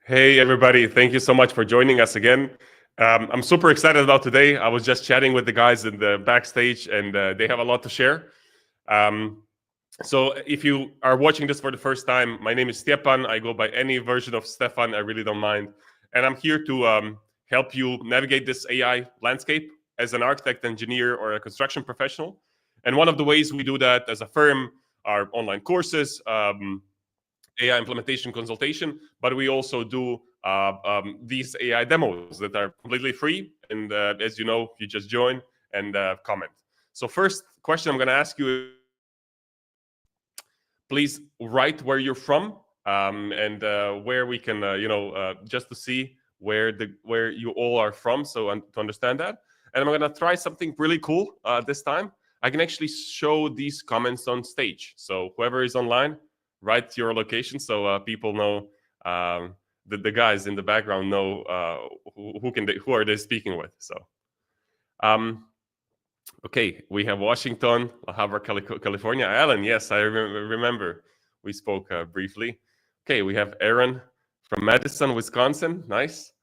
Hey, everybody. Thank you so much for joining us again. I'm super excited about today. I was just chatting with the guys in the backstage, and they have a lot to share. So if you are watching this for the first time, my name is Stjepan. I go by any version of Stefan. I really don't mind. And I'm here to help you navigate this AI landscape as an architect, engineer, or a construction professional. And one of the ways we do that as a firm are online courses, AI implementation consultation, but we also do these AI demos that are completely free. And as you know, you just join and comment. So first question I'm going to ask you, please write where you're from and where we can, just to see where you all are from, so to understand that. And I'm going to try something really cool this time. I can actually show these comments on stage. So whoever is online, write your location so people know, the guys in the background know who are they speaking with. So, okay, we have Washington, La Habra, California. Alan, yes, I remember. We spoke briefly. Okay, we have Aaron from Madison, Wisconsin. Nice.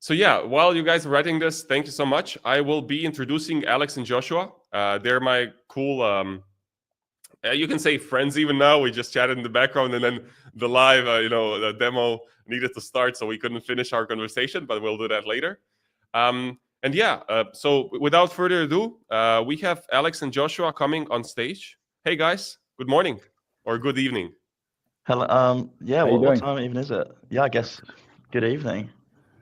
So yeah, while you guys are writing this, thank you so much. I will be introducing Alex and Joshua. They're my cool, you can say friends even now. We just chatted in the background, and then the live, the demo needed to start, so we couldn't finish our conversation, but we'll do that later. And yeah, so without further ado, we have Alex and Joshua coming on stage. Hey guys, good morning or good evening. Hello. Yeah. What time even is it? Yeah, I guess. Good evening.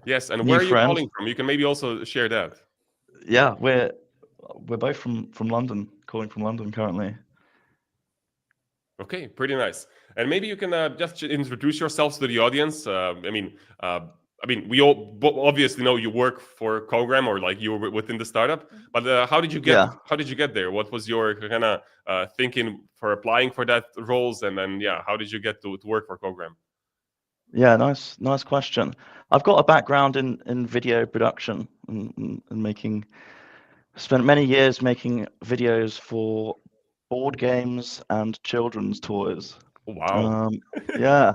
Yes, and where are you calling from? You can maybe also share that. Yeah, we're both from London, calling from London currently. Okay, pretty nice. And maybe you can just introduce yourselves to the audience. I mean, we all obviously know you work for Cogram, or like you were within the startup. But how did you get? How did you get there? What was your kind of thinking for applying for that roles? And then how did you get to work for Cogram? Yeah, nice question. I've got a background in video production and making. Spent many years making videos for board games and children's toys. Wow. Yeah.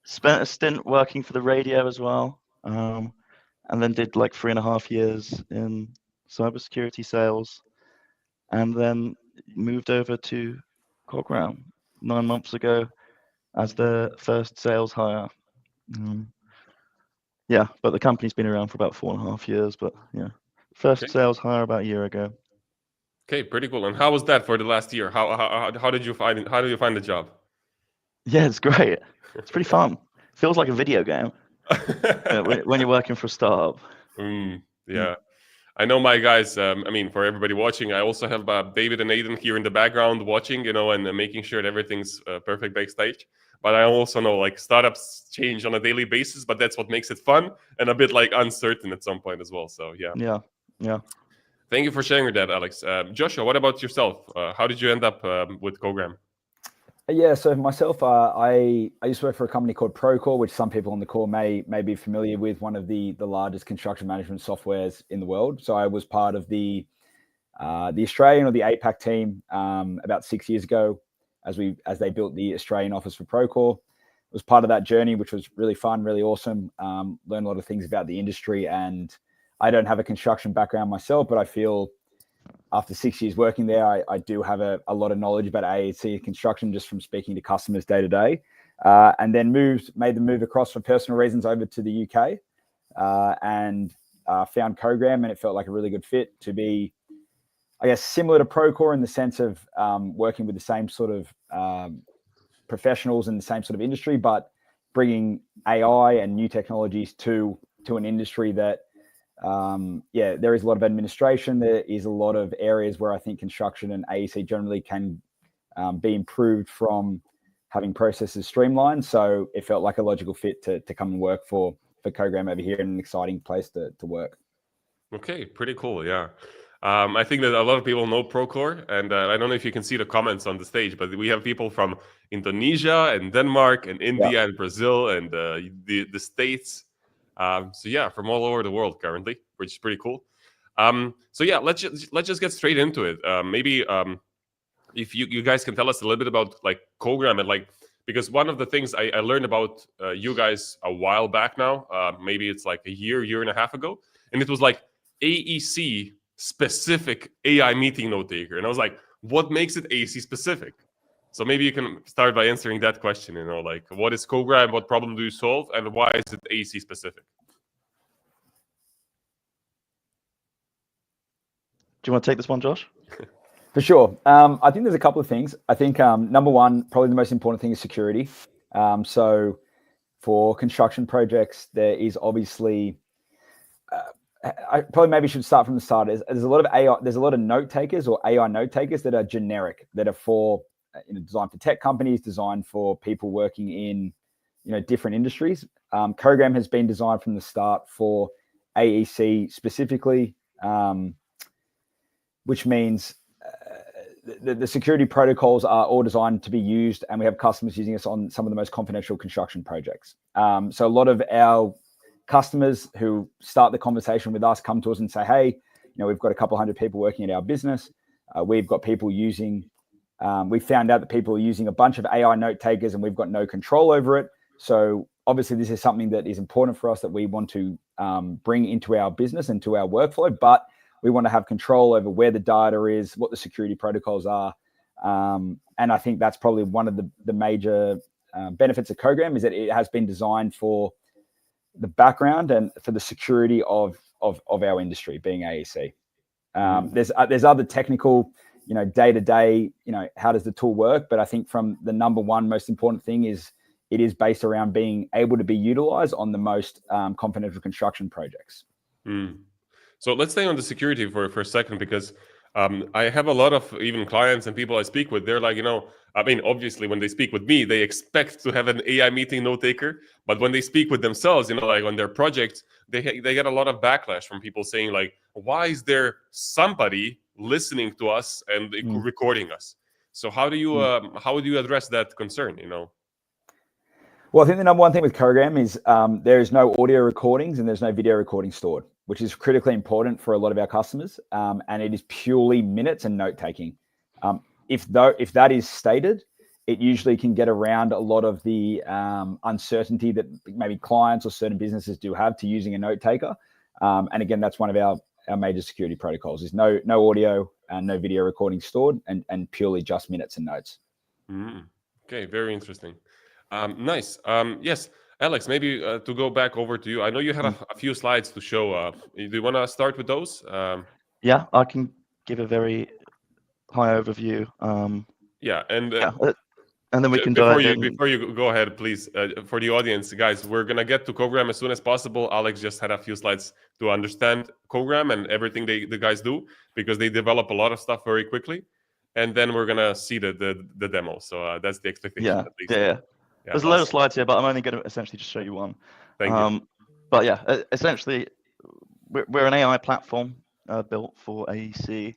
Spent a stint working for the radio as well, and then did like 3.5 years in cybersecurity sales, and then moved over to Cogram 9 months ago as the first sales hire. Yeah, but the company's been around for about 4.5 years, but yeah, first sales hire about a year ago. Okay, pretty cool. And how was that for the last year? How did you find it? How did you find the job? Yeah, it's great. It's pretty fun. Feels like a video game when you're working for a startup. Yeah. I know my guys. I mean, for everybody watching, I also have David and Aiden here in the background watching, and making sure that everything's perfect backstage. But I also know like startups change on a daily basis, but that's what makes it fun and a bit like uncertain at some point as well. So yeah. Thank you for sharing that, Alex. Joshua, what about yourself? How did you end up with Cogram? Yeah, so myself, I used to work for a company called Procore, which some people on the call may be familiar with, one of the largest construction management softwares in the world. So I was part of the Australian or the APAC team about 6 years ago, as they built the Australian office for Procore. It was part of that journey, which was really fun, really awesome. Learned a lot of things about the industry, and I don't have a construction background myself, but I feel after 6 years working there, I do have a lot of knowledge about AEC construction just from speaking to customers day to day. And then made the move across for personal reasons over to the UK and found Cogram, and it felt like a really good fit to be, I guess, similar to Procore in the sense of working with the same sort of professionals in the same sort of industry, but bringing AI and new technologies to an industry that there is a lot of administration. There is a lot of areas where I think construction and AEC generally can be improved from having processes streamlined. So it felt like a logical fit to come and work for Cogram over here, in an exciting place to work. Okay, pretty cool. Yeah. I think that a lot of people know Procore, and I don't know if you can see the comments on the stage, but we have people from Indonesia and Denmark and India and Brazil and the States. So yeah, from all over the world currently, which is pretty cool. So yeah, let's just get straight into it. Maybe if you guys can tell us a little bit about like Cogram and like because one of the things I learned about you guys a while back now, maybe it's like a year and a half ago, and it was like AEC specific AI meeting note taker, and I was like, what makes it AEC specific? So maybe you can start by answering that question. Like what is Cogram, what problem do you solve, and why is it AEC specific? Do you want to take this one, Josh? For sure. I think there's a couple of things. I think number one, probably the most important thing is security. So for construction projects, there is obviously, I probably maybe should start from the start. There's a lot of AI, there's a lot of note takers or AI note takers that are generic, that are for, designed for tech companies, designed for people working in, different industries. Cogram has been designed from the start for AEC specifically, which means the security protocols are all designed to be used, and we have customers using us on some of the most confidential construction projects. So a lot of our customers who start the conversation with us come to us and say, hey, we've got a couple hundred people working at our business. We've got people using, we found out that people are using a bunch of AI note takers and we've got no control over it. So obviously this is something that is important for us that we want to bring into our business and to our workflow, but we want to have control over where the data is, what the security protocols are. And I think that's probably one of the major benefits of Cogram, is that it has been designed for the background and for the security of our industry, being AEC. There's other technical, day-to-day, how does the tool work? But I think from the number one most important thing is it is based around being able to be utilized on the most confidential construction projects. So let's stay on the security for a second, because I have a lot of even clients and people I speak with. They're like, obviously when they speak with me, they expect to have an AI meeting note taker. But when they speak with themselves, like on their projects, they get a lot of backlash from people saying like, why is there somebody listening to us and recording us? So how do you address that concern? Well, I think the number one thing with Cogram is there is no audio recordings and there's no video recording stored, which is critically important for a lot of our customers. And it is purely minutes and note taking. If that is stated, it usually can get around a lot of the uncertainty that maybe clients or certain businesses do have to using a note taker. And again, that's one of our major security protocols, is no audio and no video recording stored, and purely just minutes and notes. Okay, very interesting. Nice. Yes, Alex, maybe to go back over to you. I know you had a few slides to show. Do you want to start with those? Yeah, I can give a very high overview. And then we can before you go ahead, please, for the audience, guys, we're gonna get to Cogram as soon as possible. Alex just had a few slides to understand Cogram and everything the guys do, because they develop a lot of stuff very quickly, and then we're gonna see the demo. So that's the expectation. At least. Yeah. There's a load of slides here, but I'm only going to essentially just show you one. Thank you. But yeah, essentially, we're an AI platform built for AEC.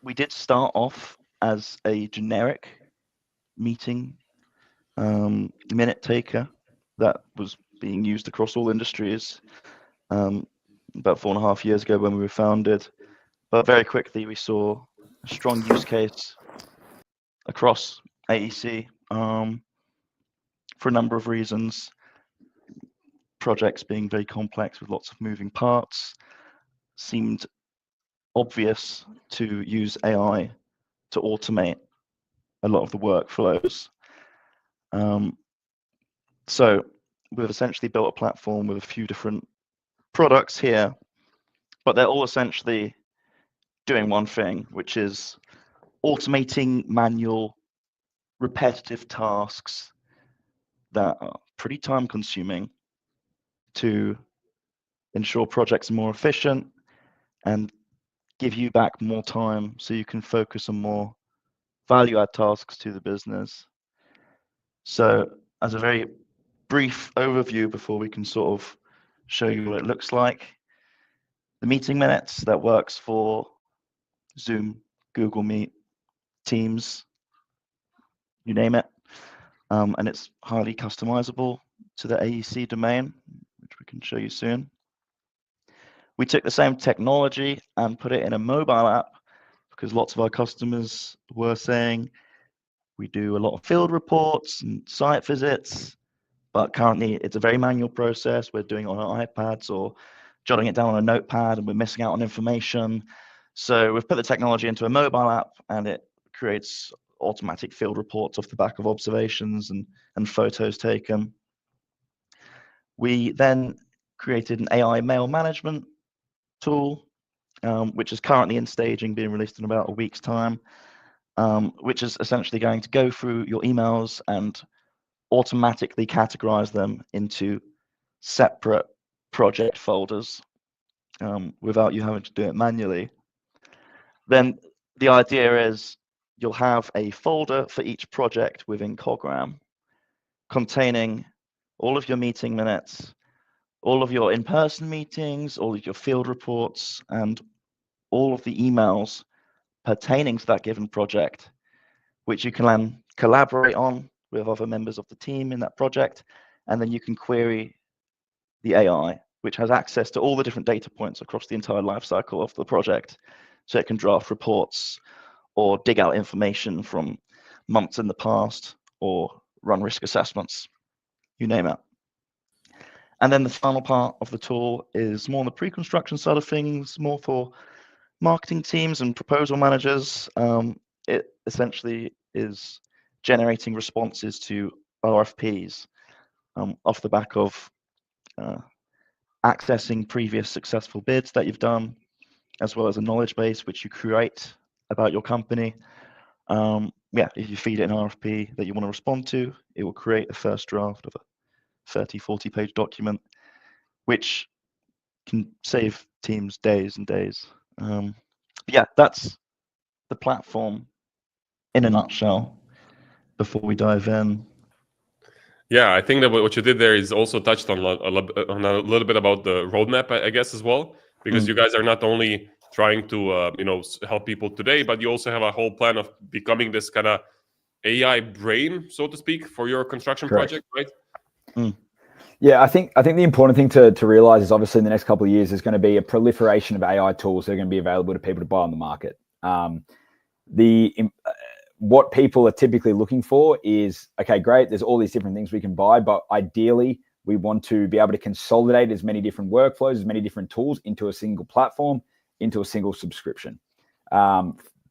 We did start off as a generic meeting minute taker that was being used across all industries about 4.5 years ago when we were founded. But very quickly, we saw a strong use case across AEC. For a number of reasons, projects being very complex with lots of moving parts, seemed obvious to use AI to automate a lot of the workflows. So we've essentially built a platform with a few different products here, but they're all essentially doing one thing, which is automating manual, repetitive tasks that are pretty time consuming to ensure projects are more efficient and give you back more time so you can focus on more value add tasks to the business. So as a very brief overview before we can sort of show you what it looks like, the meeting minutes, that works for Zoom, Google Meet, Teams, you name it. And it's highly customizable to the AEC domain, which we can show you soon. We took the same technology and put it in a mobile app, because lots of our customers were saying We do a lot of field reports and site visits, but currently it's a very manual process. We're doing it on our iPads or jotting it down on a notepad, and we're missing out on information. So we've put the technology into a mobile app, and it creates automatic field reports off the back of observations and photos taken. We then created an AI mail management tool, which is currently in staging, being released in about a week's time, which is essentially going to go through your emails and automatically categorize them into separate project folders without you having to do it manually. Then the idea is you'll have a folder for each project within Cogram containing all of your meeting minutes, all of your in-person meetings, all of your field reports, and all of the emails pertaining to that given project, which you can then collaborate on with other members of the team in that project. And then you can query the AI, which has access to all the different data points across the entire life cycle of the project. So it can draft reports or dig out information from months in the past or run risk assessments, you name it. And then the final part of the tool is more on the pre-construction side of things, more for marketing teams and proposal managers. It essentially is generating responses to RFPs off the back of accessing previous successful bids that you've done, as well as a knowledge base which you create about your company. If you feed it an RFP that you want to respond to, it will create a first draft of a 30, 40-page document, which can save teams days and days. That's the platform in a nutshell before we dive in. Yeah, I think that what you did there is also touched on a little bit about the roadmap, I guess, as well, because you guys are not only trying to help people today, but you also have a whole plan of becoming this kind of AI brain, so to speak, for your construction project, right? Yeah, I think the important thing to realize is obviously in the next couple of years there's going to be a proliferation of AI tools that are going to be available to people to buy on the market. What people are typically looking for is, okay, great, there's all these different things we can buy, but ideally we want to be able to consolidate as many different workflows, as many different tools into a single platform, into a single subscription,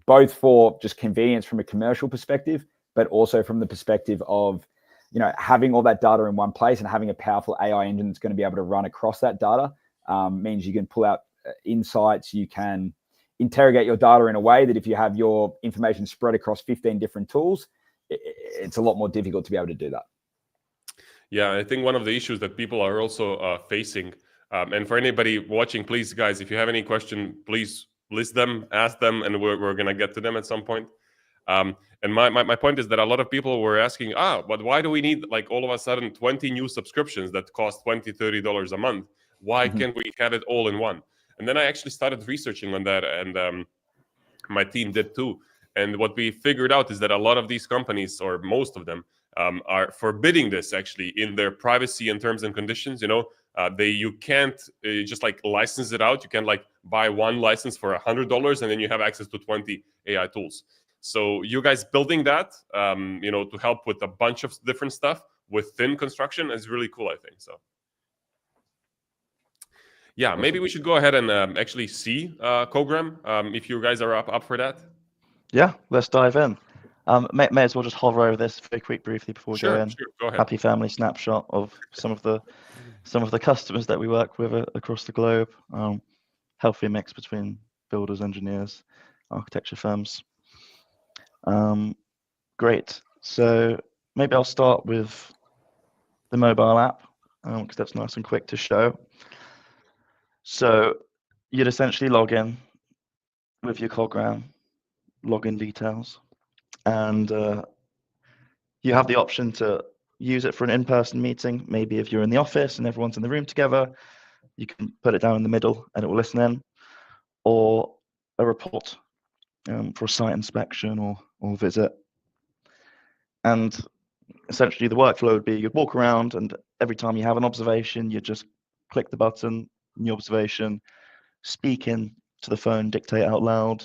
both for just convenience from a commercial perspective, but also from the perspective of having all that data in one place and having a powerful AI engine that's going to be able to run across that data means you can pull out insights. You can interrogate your data in a way that if you have your information spread across 15 different tools, it's a lot more difficult to be able to do that. Yeah, I think one of the issues that people are also facing, and for anybody watching, please, guys, if you have any question, please list them, ask them, and we're going to get to them at some point. And my point is that a lot of people were asking, but why do we need all of a sudden 20 new subscriptions that cost $20, $30 a month? Why can't we have it all in one? And then I actually started researching on that, and my team did too. And what we figured out is that a lot of these companies, or most of them, are forbidding this actually in their privacy and terms and conditions. You can't just license it out. You can buy one license for $100, and then you have access to 20 AI tools. So you guys building that, to help with a bunch of different stuff within construction is really cool, I think. So yeah, maybe we should go ahead and actually see Cogram, if you guys are up for that. Yeah, let's dive in. May as well just hover over this very briefly before we go in. Sure, go ahead. Happy family snapshot of some of the customers that we work with across the globe. Healthy mix between builders, engineers, architecture firms. Great. So maybe I'll start with the mobile app because that's nice and quick to show. So you'd essentially log in with your Cogram login details, and you have the option to use it for an in-person meeting. Maybe if you're in the office and everyone's in the room together, you can put it down in the middle and it will listen in, or a report for a site inspection or visit. And essentially the workflow would be you'd walk around, and every time you have an observation, you just click the button, new observation, speak in to the phone, dictate out loud.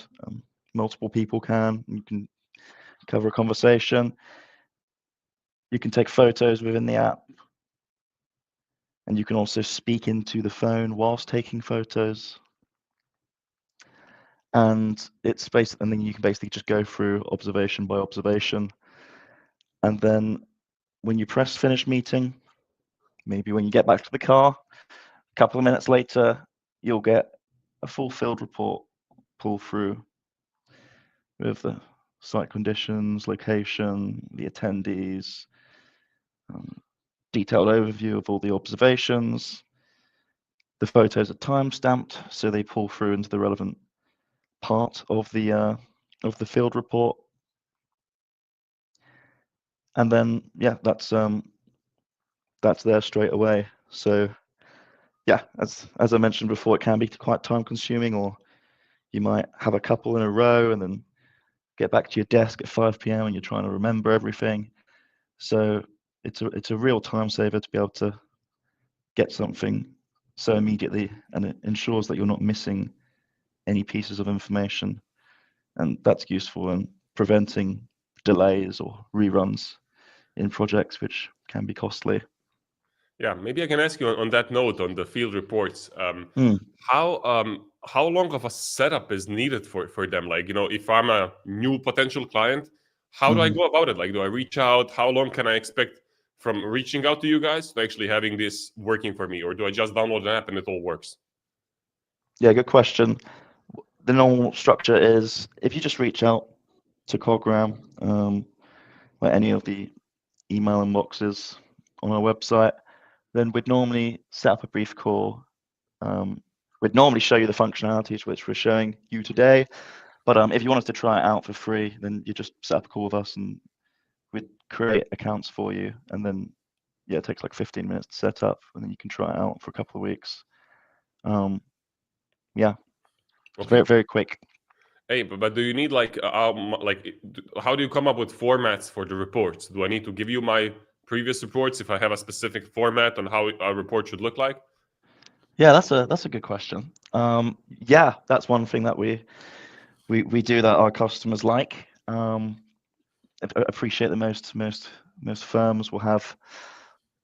Multiple people can. You can cover a conversation. You can take photos within the app. And you can also speak into the phone whilst taking photos. And and then you can basically just go through observation by observation. And then when you press finish meeting, maybe when you get back to the car, a couple of minutes later, you'll get a full field report pull through with the site conditions, location, the attendees, detailed overview of all the observations. The photos are time-stamped, so they pull through into the relevant part of the field report. And then, yeah, that's there straight away. So, yeah, as I mentioned before, it can be quite time-consuming, or you might have a couple in a row and then get back to your desk at 5 p.m. and you're trying to remember everything. So it's a real time saver to be able to get something so immediately, and it ensures that you're not missing any pieces of information, and that's useful in preventing delays or reruns in projects, which can be costly. Yeah, maybe I can ask you on that note, on the field reports, how long of a setup is needed for them? Like, if I'm a new potential client, how do I go about it? Like, do I reach out? How long can I expect from reaching out to you guys to actually having this working for me? Or do I just download an app and it all works? Yeah, good question. The normal structure is if you just reach out to Cogram or any of the email inboxes on our website, then we'd normally set up a brief call. We'd normally show you the functionalities which we're showing you today, but if you want us to try it out for free, then you just set up a call with us and we'd create accounts for you, and then it takes like 15 minutes to set up, and then you can try it out for a couple of weeks. It's very, very quick. Hey, but do you need how do you come up with formats for the reports? Do I need to give you my previous reports if I have a specific format on how a report should look like? Yeah, that's a good question. That's one thing that we do that our customers like. I appreciate that most firms will have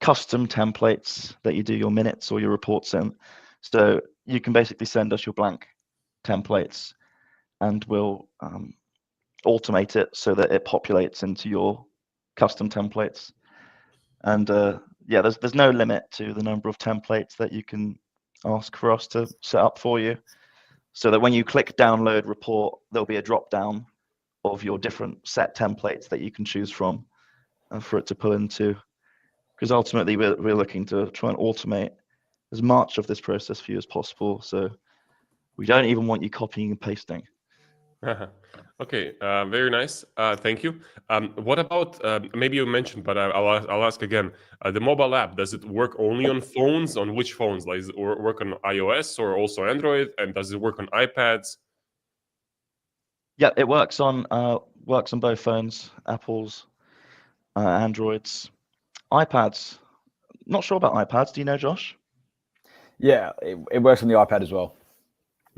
custom templates that you do your minutes or your reports in. So you can basically send us your blank templates, and we'll automate it so that it populates into your custom templates. And there's no limit to the number of templates that you can ask for us to set up for you, so that when you click download report, there'll be a drop down of your different set templates that you can choose from for it to pull into. Because ultimately we're looking to try and automate as much of this process for you as possible. So we don't even want you copying and pasting. Okay, very nice. Thank you. What about, maybe you mentioned, but I'll ask again, the mobile app, does it work only on phones? On which phones? Like, does it work on iOS or also Android? And does it work on iPads? Yeah, it works on both phones, Apple's, Androids, iPads. Not sure about iPads. Do you know, Josh? Yeah, it works on the iPad as well.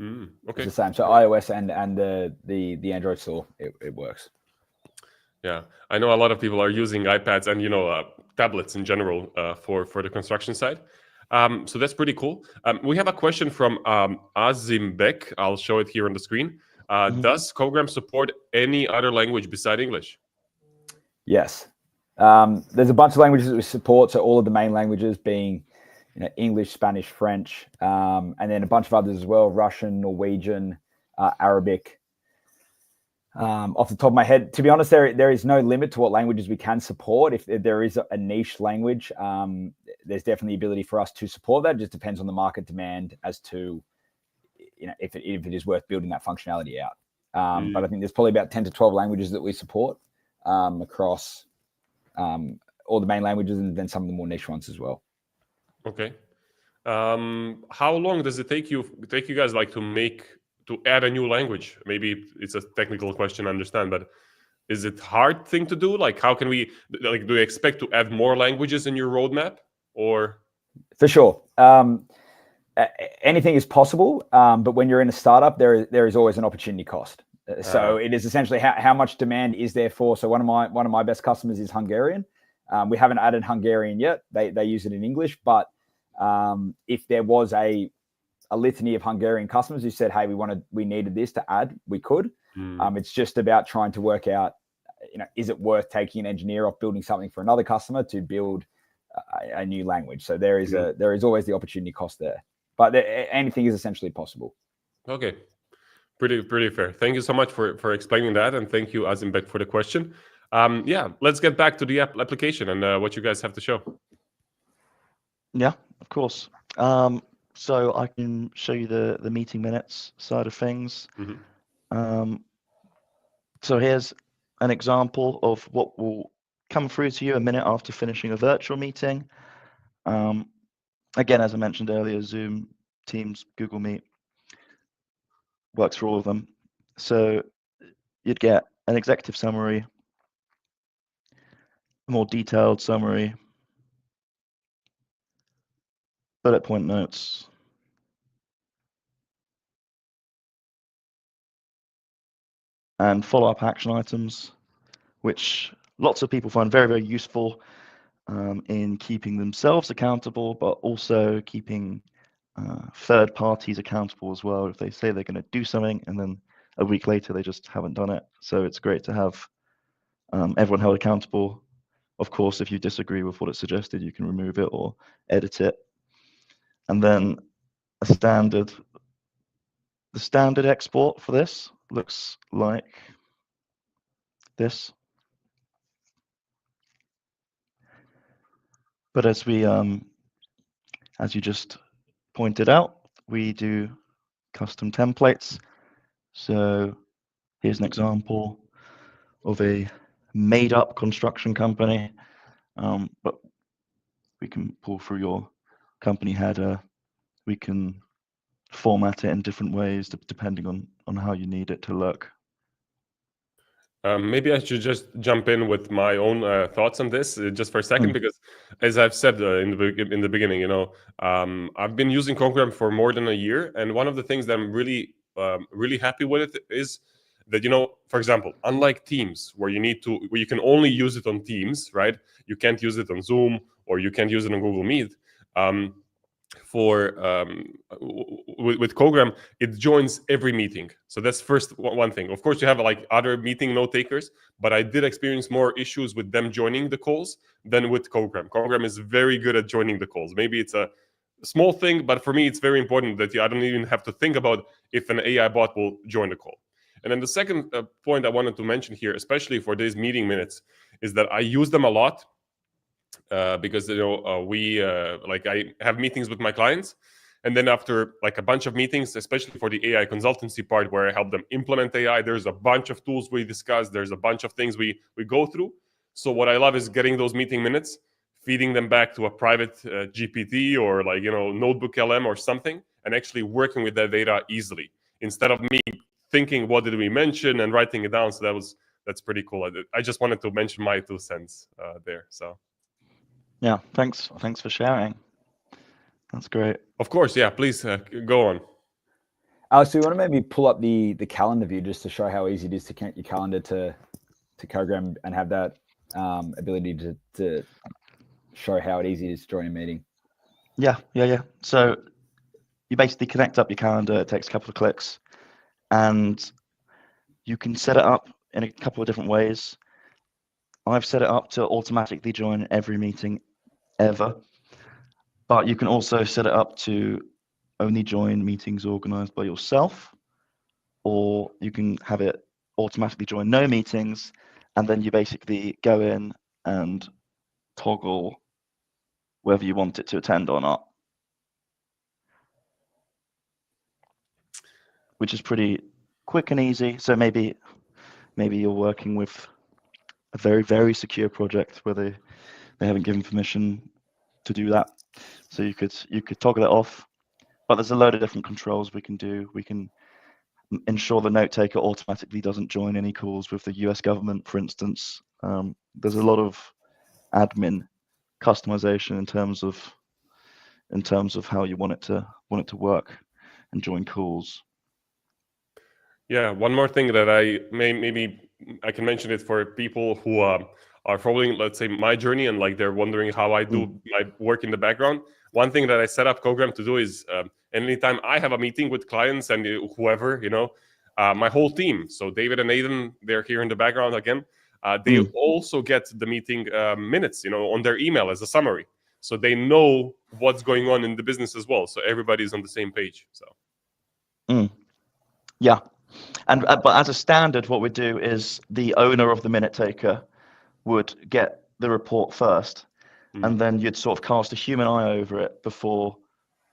Okay. It's the same. So iOS and the Android store, it works. Yeah, I know a lot of people are using iPads and tablets in general for the construction side. So that's pretty cool. We have a question from Azim Beck. I'll show it here on the screen. Does Cogram support any other language beside English? Yes. There's a bunch of languages that we support. So all of the main languages being English, Spanish, French, and then a bunch of others as well: Russian, Norwegian, Arabic. Off the top of my head, to be honest, there is no limit to what languages we can support. If there is a niche language, there's definitely the ability for us to support that. It just depends on the market demand as to if it is worth building that functionality out. But I think there's probably about 10 to 12 languages that we support across all the main languages, and then some of the more niche ones as well. Okay. How long does it take you guys to add a new language? Maybe it's a technical question, I understand, but is it hard thing to do? Like, how can we, do you expect to add more languages in your roadmap, or? For sure. Anything is possible, but when you're in a startup, there is always an opportunity cost. So it is essentially how much demand is there for. So one of my best customers is Hungarian. We haven't added Hungarian yet. They use it in English, but if there was a litany of Hungarian customers who said, "Hey, we needed this to add," we could. It's just about trying to work out, is it worth taking an engineer off building something for another customer to build a new language? So there is always the opportunity cost there, but anything is essentially possible. Okay. Pretty fair. Thank you so much for explaining that, and thank you, Azimbek, for the question. Yeah, let's get back to the application and what you guys have to show. Yeah, of course. So I can show you the meeting minutes side of things. So here's an example of what will come through to you a minute after finishing a virtual meeting. Again, as I mentioned earlier, Zoom, Teams, Google Meet works for all of them. So you'd get an executive summary, a more detailed summary, bullet point notes, and follow-up action items, which lots of people find very, very useful in keeping themselves accountable, but also keeping third parties accountable as well. If they say they're going to do something and then a week later they just haven't done it. So it's great to have everyone held accountable. Of course, if you disagree with what it suggested, you can remove it or edit it. And then the standard export for this looks like this. But as you just pointed out, we do custom templates. So here's an example of a made-up construction company, but we can pull through your company header. We can format it in different ways depending on how you need it to look. Maybe I should just jump in with my own thoughts on this just for a second, because as I've said in the beginning, I've been using Cogram for more than a year, and one of the things that I'm really happy with it is that, for example, unlike Teams, where you can only use it on Teams, right? You can't use it on Zoom, or you can't use it on Google Meet. With Cogram, it joins every meeting. So that's first one thing. Of course, you have like other meeting note takers, but I did experience more issues with them joining the calls than with Cogram. Cogram is very good at joining the calls. Maybe it's a small thing, but for me, it's very important that I don't even have to think about if an AI bot will join the call. And then the second point I wanted to mention here, especially for these meeting minutes, is that I use them a lot. Because I have meetings with my clients, and then after like a bunch of meetings, especially for the AI consultancy part where I help them implement AI, there's a bunch of tools we discuss, there's a bunch of things we go through. So what I love is getting those meeting minutes, feeding them back to a private GPT or Notebook LM or something, and actually working with that data easily instead of me thinking what did we mention and writing it down. So that's pretty cool. I just wanted to mention my 2 cents there. So. Yeah, thanks for sharing. That's great. Of course, yeah. Please go on. So you want to maybe pull up the calendar view just to show how easy it is to connect your calendar to Cogram and have that ability to show how easy it is to join a meeting. Yeah. So you basically connect up your calendar. It takes a couple of clicks, and you can set it up in a couple of different ways. I've set it up to automatically join every meeting ever, but you can also set it up to only join meetings organized by yourself, or you can have it automatically join no meetings, and then you basically go in and toggle whether you want it to attend or not, which is pretty quick and easy. So maybe you're working with a very, very secure project where they haven't given permission to do that. So you could toggle it off, but there's a load of different controls we can do. We can ensure the note taker automatically doesn't join any calls with the US government, for instance. There's a lot of admin customization in terms of how you want it to work and join calls. Yeah, one more thing that maybe I can mention it for people who are following, let's say, my journey, and like they're wondering how I do my work in the background. One thing that I set up Cogram to do is anytime I have a meeting with clients and whoever, my whole team. So David and Aidan, they're here in the background again. They also get the meeting minutes, on their email as a summary, so they know what's going on in the business as well. So everybody's on the same page. So. Yeah. And but as a standard, what we do is the owner of the minute taker would get the report first, and then you'd sort of cast a human eye over it before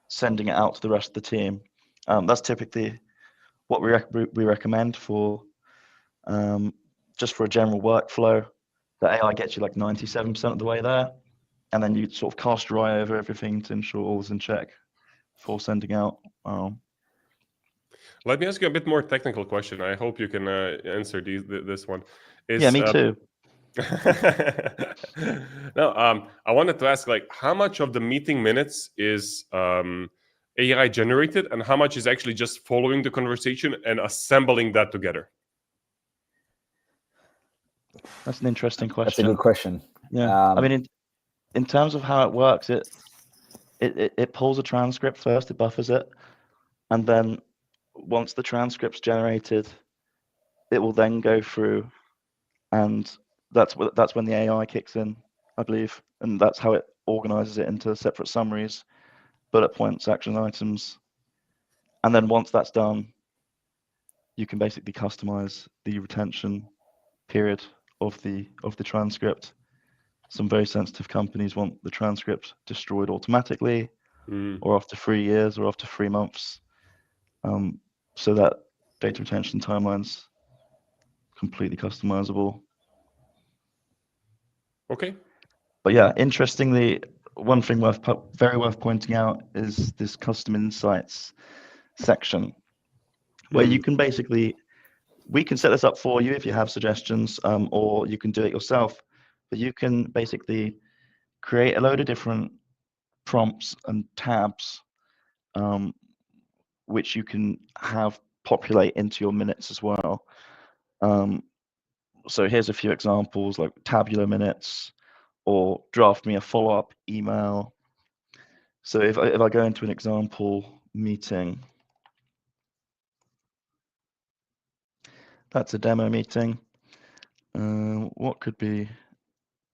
sending it out to the rest of the team. That's typically what we recommend for just for a general workflow. The AI gets you like 97% of the way there, and then you sort of cast your eye over everything to ensure all's in check before sending out. Let me ask you a bit more technical question. I hope you can answer this one. Yeah, me too. No, I wanted to ask, like, how much of the meeting minutes is AI generated, and how much is actually just following the conversation and assembling that together? That's an interesting question. That's a good question. Yeah, I mean, in terms of how it works, it pulls a transcript first, it buffers it, and then once the transcript's generated, it will then go through, and that's when the AI kicks in, I believe, and that's how it organizes it into separate summaries, bullet points, action items, and then once that's done, you can basically customize the retention period of the transcript. Some very sensitive companies want the transcript destroyed automatically, or after 3 years, or after 3 months, so that data retention timeline's completely customizable. Okay. But yeah, interestingly, one thing very worth pointing out is this custom insights section, where you can basically, we can set this up for you if you have suggestions, or you can do it yourself. But you can basically create a load of different prompts and tabs, which you can have populate into your minutes as well. So here's a few examples, like tabular minutes, or draft me a follow-up email. So if I go into an example meeting, that's a demo meeting. What could be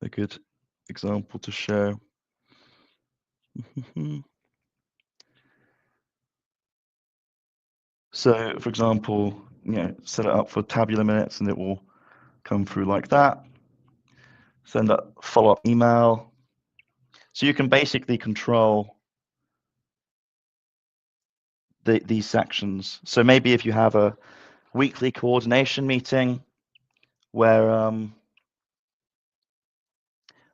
a good example to show? So, for example, set it up for tabular minutes, and it will come through like that. Send a follow-up email. So you can basically control these sections. So maybe if you have a weekly coordination meeting where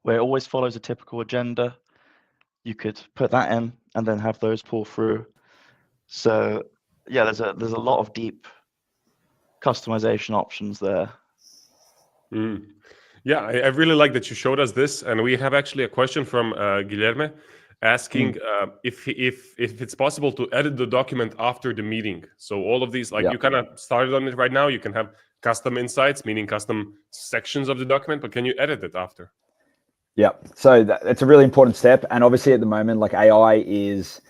it always follows a typical agenda, you could put that in and then have those pull through. So yeah, there's a lot of deep customization options there. Yeah, I really like that you showed us this, and we have actually a question from Guilherme asking if it's possible to edit the document after the meeting. So all of these, like you kind of started on it right now, you can have custom insights, meaning custom sections of the document, but can you edit it after? Yeah, so that's a really important step, and obviously at the moment, like AI is,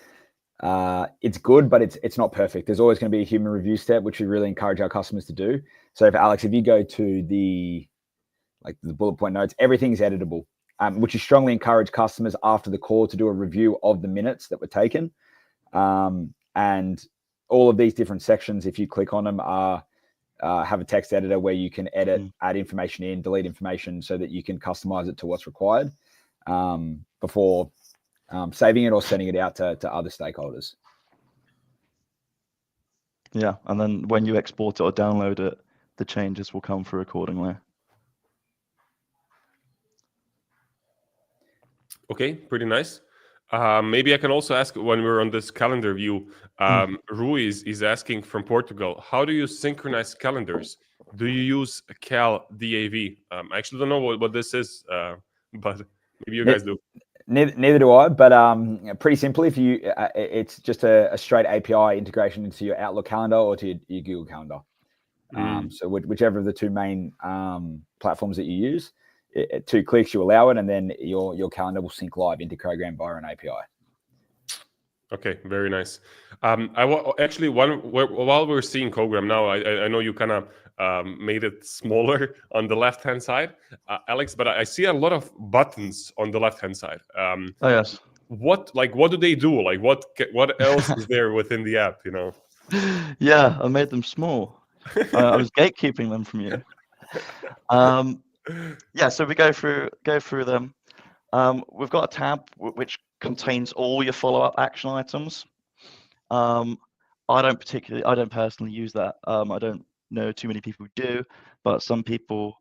it's good, but it's not perfect. There's always going to be a human review step, which we really encourage our customers to do. So if you go to the bullet point notes, everything's editable, which we strongly encourage customers after the call to do a review of the minutes that were taken. And all of these different sections, if you click on them, have a text editor where you can edit, add information in, delete information, so that you can customize it to what's required before saving it or sending it out to other stakeholders. Yeah, and then when you export it or download it, the changes will come through accordingly. Okay, pretty nice. Maybe I can also ask, when we're on this calendar view, Rui is asking from Portugal, how do you synchronize calendars? Do you use Cal DAV? I actually don't know what this is, but maybe you guys do. Neither do I, but pretty simply, if you, it's just a straight API integration into your Outlook calendar or to your Google Calendar. So whichever of the two main platforms that you use, 2 clicks, you allow it, and then your calendar will sync live into Cogram via an API. Okay, very nice. Actually, while we're seeing Cogram now, I know you kind of made it smaller on the left-hand side, Alex, but I see a lot of buttons on the left-hand side. Oh yes. What do they do? Like what else is there within the app? You know? Yeah, I made them small. I was gatekeeping them from you. Yeah, so we go through them. We've got a tab which contains all your follow-up action items. I don't personally use that. I don't know too many people who do, but some people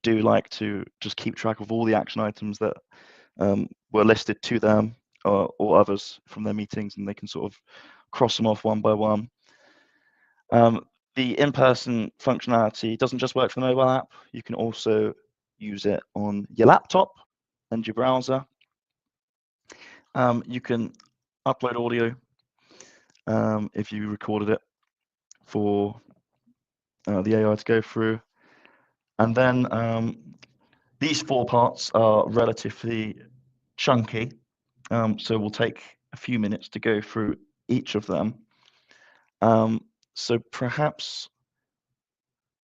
do like to just keep track of all the action items that were listed to them or others from their meetings, and they can sort of cross them off one by one. The in-person functionality doesn't just work for the mobile app. You can also use it on your laptop and your browser. You can upload audio if you recorded it for the AI to go through. And then these 4 parts are relatively chunky, so we'll take a few minutes to go through each of them. So perhaps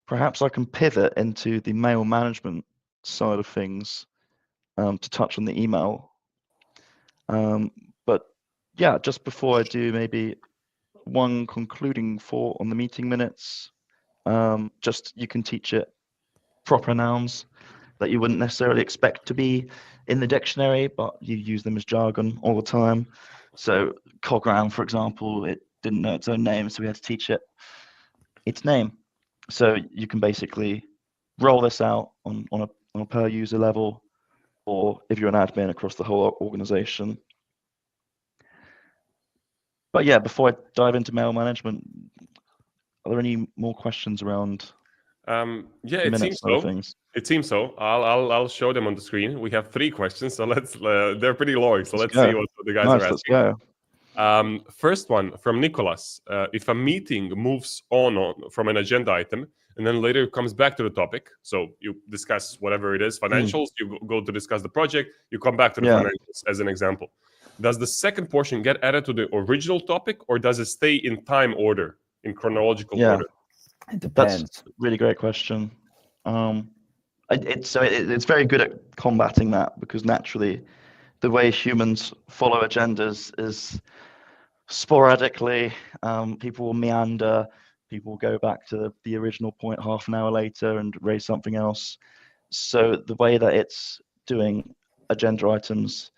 I can pivot into the mail management side of things to touch on the email. But yeah, just before I do, maybe one concluding thought on the meeting minutes. Just you can teach it proper nouns that you wouldn't necessarily expect to be in the dictionary, but you use them as jargon all the time. So Cogram, for example, it didn't know its own name, so we had to teach it its name. So you can basically roll this out on a per user level, or if you're an admin, across the whole organization. But yeah, before I dive into mail management, are there any more questions around it seems so. Things? It seems so. I'll show them on the screen. We have 3 questions, so let's. They're pretty long, so let's see what the guys are asking. Let's go. First one from Nicholas. If a meeting moves on from an agenda item and then later comes back to the topic, so you discuss whatever it is, financials, you go to discuss the project, you come back to the financials as an example. Does the second portion get added to the original topic, or does it stay in time order, in chronological order? It depends. That's a really great question. It's very good at combating that, because naturally the way humans follow agendas is sporadically. People will meander, people will go back to the original point half an hour later and raise something else. So the way that it's doing agenda items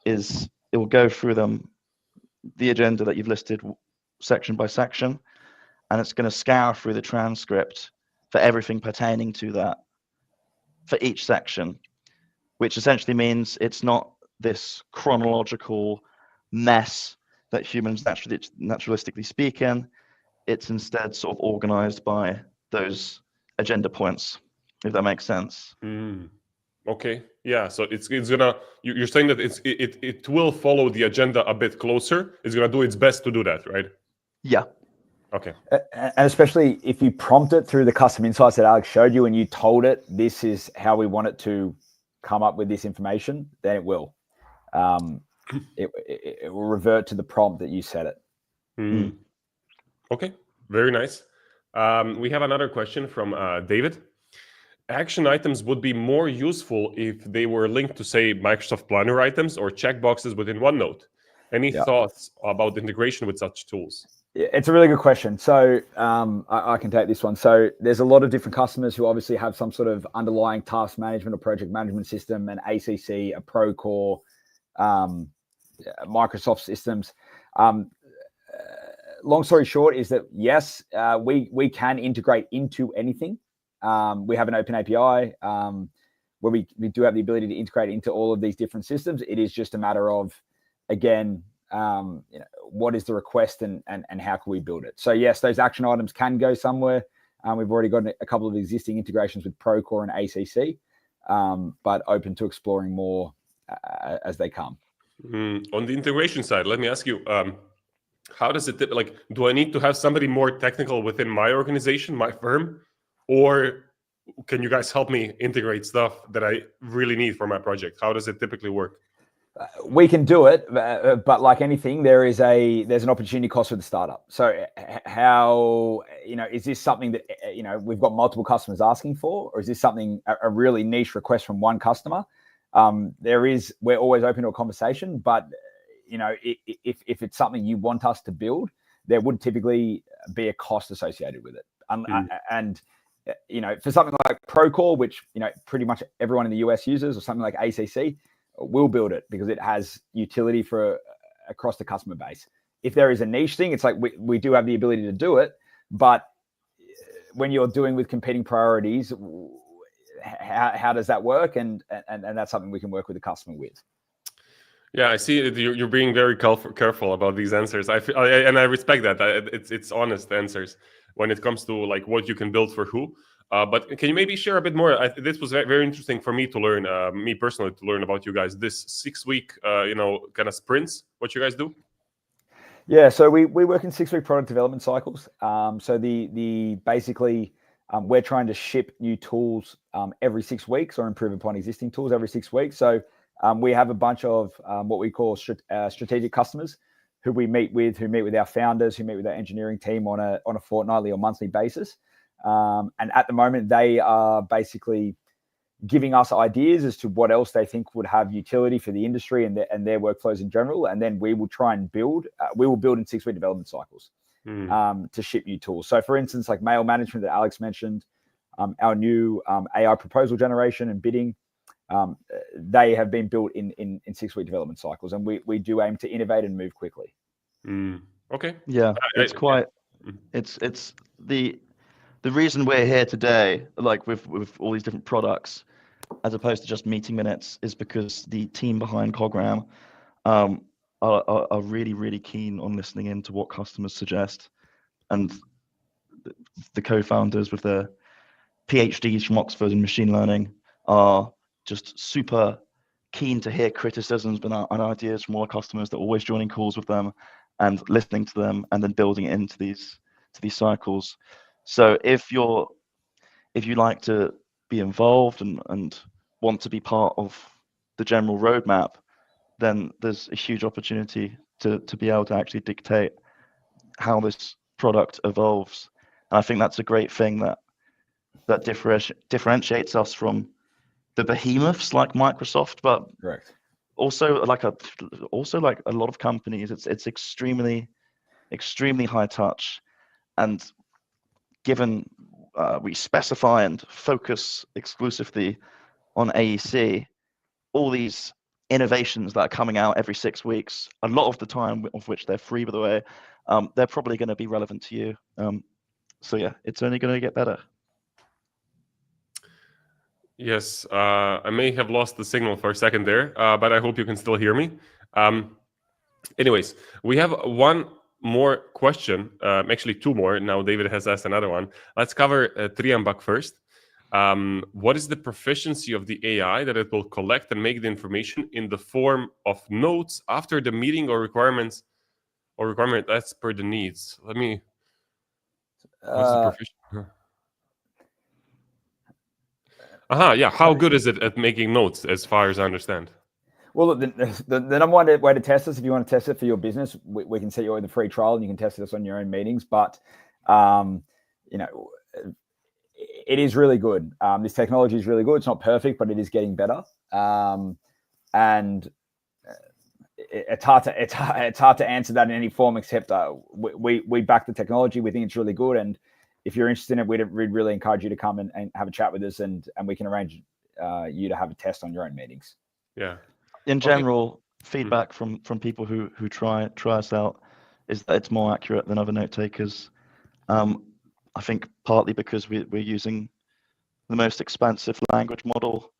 is it will go through the agenda that you've listed section by section, and it's going to scour through the transcript for everything pertaining to that for each section, which essentially means it's not this chronological mess that humans naturalistically speak in. It's instead sort of organized by those agenda points, if that makes sense. Okay, yeah. So it's gonna. You're saying that it will follow the agenda a bit closer. It's gonna do its best to do that, right? Yeah. Okay. And especially if you prompt it through the custom insights that Alex showed you, and you told it this is how we want it to come up with this information, then it will. It will revert to the prompt that you set it. Okay, very nice. We have another question from David. Action items would be more useful if they were linked to, say, Microsoft Planner items or checkboxes within OneNote. Any thoughts about integration with such tools? It's a really good question. So I can take this one. So there's a lot of different customers who obviously have some sort of underlying task management or project management system, an ACC, a Procore, Microsoft systems. Long story short is that, yes, we can integrate into anything. We have an open API where we do have the ability to integrate into all of these different systems. It is just a matter of, again, what is the request and how can we build it? So yes, those action items can go somewhere. We've already got a couple of existing integrations with Procore and ACC, but open to exploring more as they come. On the integration side, let me ask you, how does it like? Do I need to have somebody more technical within my organization, my firm, or can you guys help me integrate stuff that I really need for my project? How does it typically work? We can do it, but like anything, there's an opportunity cost for the startup. So how, is this something that, we've got multiple customers asking for, or is this something, a really niche request from one customer? We're always open to a conversation, but if it's something you want us to build, there would typically be a cost associated with it. And for something like Procore, which pretty much everyone in the US uses, or something like ACC, we'll build it because it has utility for across the customer base. If there is a niche thing, it's like we do have the ability to do it, but when you're doing with competing priorities, how does that work? And that's something we can work with the customer with. Yeah, I see you're being very careful about these answers. I respect that. It's honest answers when it comes to like what you can build for who. But can you maybe share a bit more? This was very interesting for me to learn, me personally, to learn about you guys. This 6-week, kind of sprints, what you guys do? Yeah, so we work in 6-week product development cycles. So basically, we're trying to ship new tools every 6 weeks, or improve upon existing tools every 6 weeks. So we have a bunch of what we call strategic customers who we meet with, our founders, who meet with our engineering team on a fortnightly or monthly basis. And at the moment, they are basically giving us ideas as to what else they think would have utility for the industry and their workflows in general. And then we will try and build. We will build in 6-week development cycles to ship new tools. So, for instance, like mail management that Alex mentioned, our new AI proposal generation and bidding, they have been built in 6-week development cycles, and we do aim to innovate and move quickly. Okay. Yeah, it's the reason we're here today, like with all these different products, as opposed to just meeting minutes, is because the team behind Cogram are really, really keen on listening in to what customers suggest. And the co-founders with their PhDs from Oxford in machine learning are just super keen to hear criticisms and ideas from all our customers. They're always joining calls with them and listening to them, and then building it into these cycles. So if you like to be involved and want to be part of the general roadmap, then there's a huge opportunity to be able to actually dictate how this product evolves. And I think that's a great thing that differentiates us from the behemoths like Microsoft, but correct. Also like a lot of companies, it's extremely high touch, and given we specify and focus exclusively on AEC, all these innovations that are coming out every 6 weeks, a lot of the time, of which they're free, by the way, they're probably going to be relevant to you. So yeah, it's only going to get better. Yes, I may have lost the signal for a second there, but I hope you can still hear me. Anyways, we have one more question, actually 2 more. Now David has asked another one. Let's cover Triambak first. What is the proficiency of the AI that it will collect and make the information in the form of notes after the meeting, or requirement as per the needs? Let me. What's the proficiency? Yeah. How good is it at making notes, as far as I understand? Well, the number one way to test this, if you want to test it for your business, we can set you in the free trial, and you can test this on your own meetings. But it is really good. This technology is really good. It's not perfect, but it is getting better. And it's hard to answer that in any form, except we back the technology. We think it's really good, and if you're interested in it, we'd really encourage you to come and have a chat with us, and we can arrange you to have a test on your own meetings. Yeah. In general, feedback from people who try us out is that it's more accurate than other note takers. I think partly because we're using the most expensive language model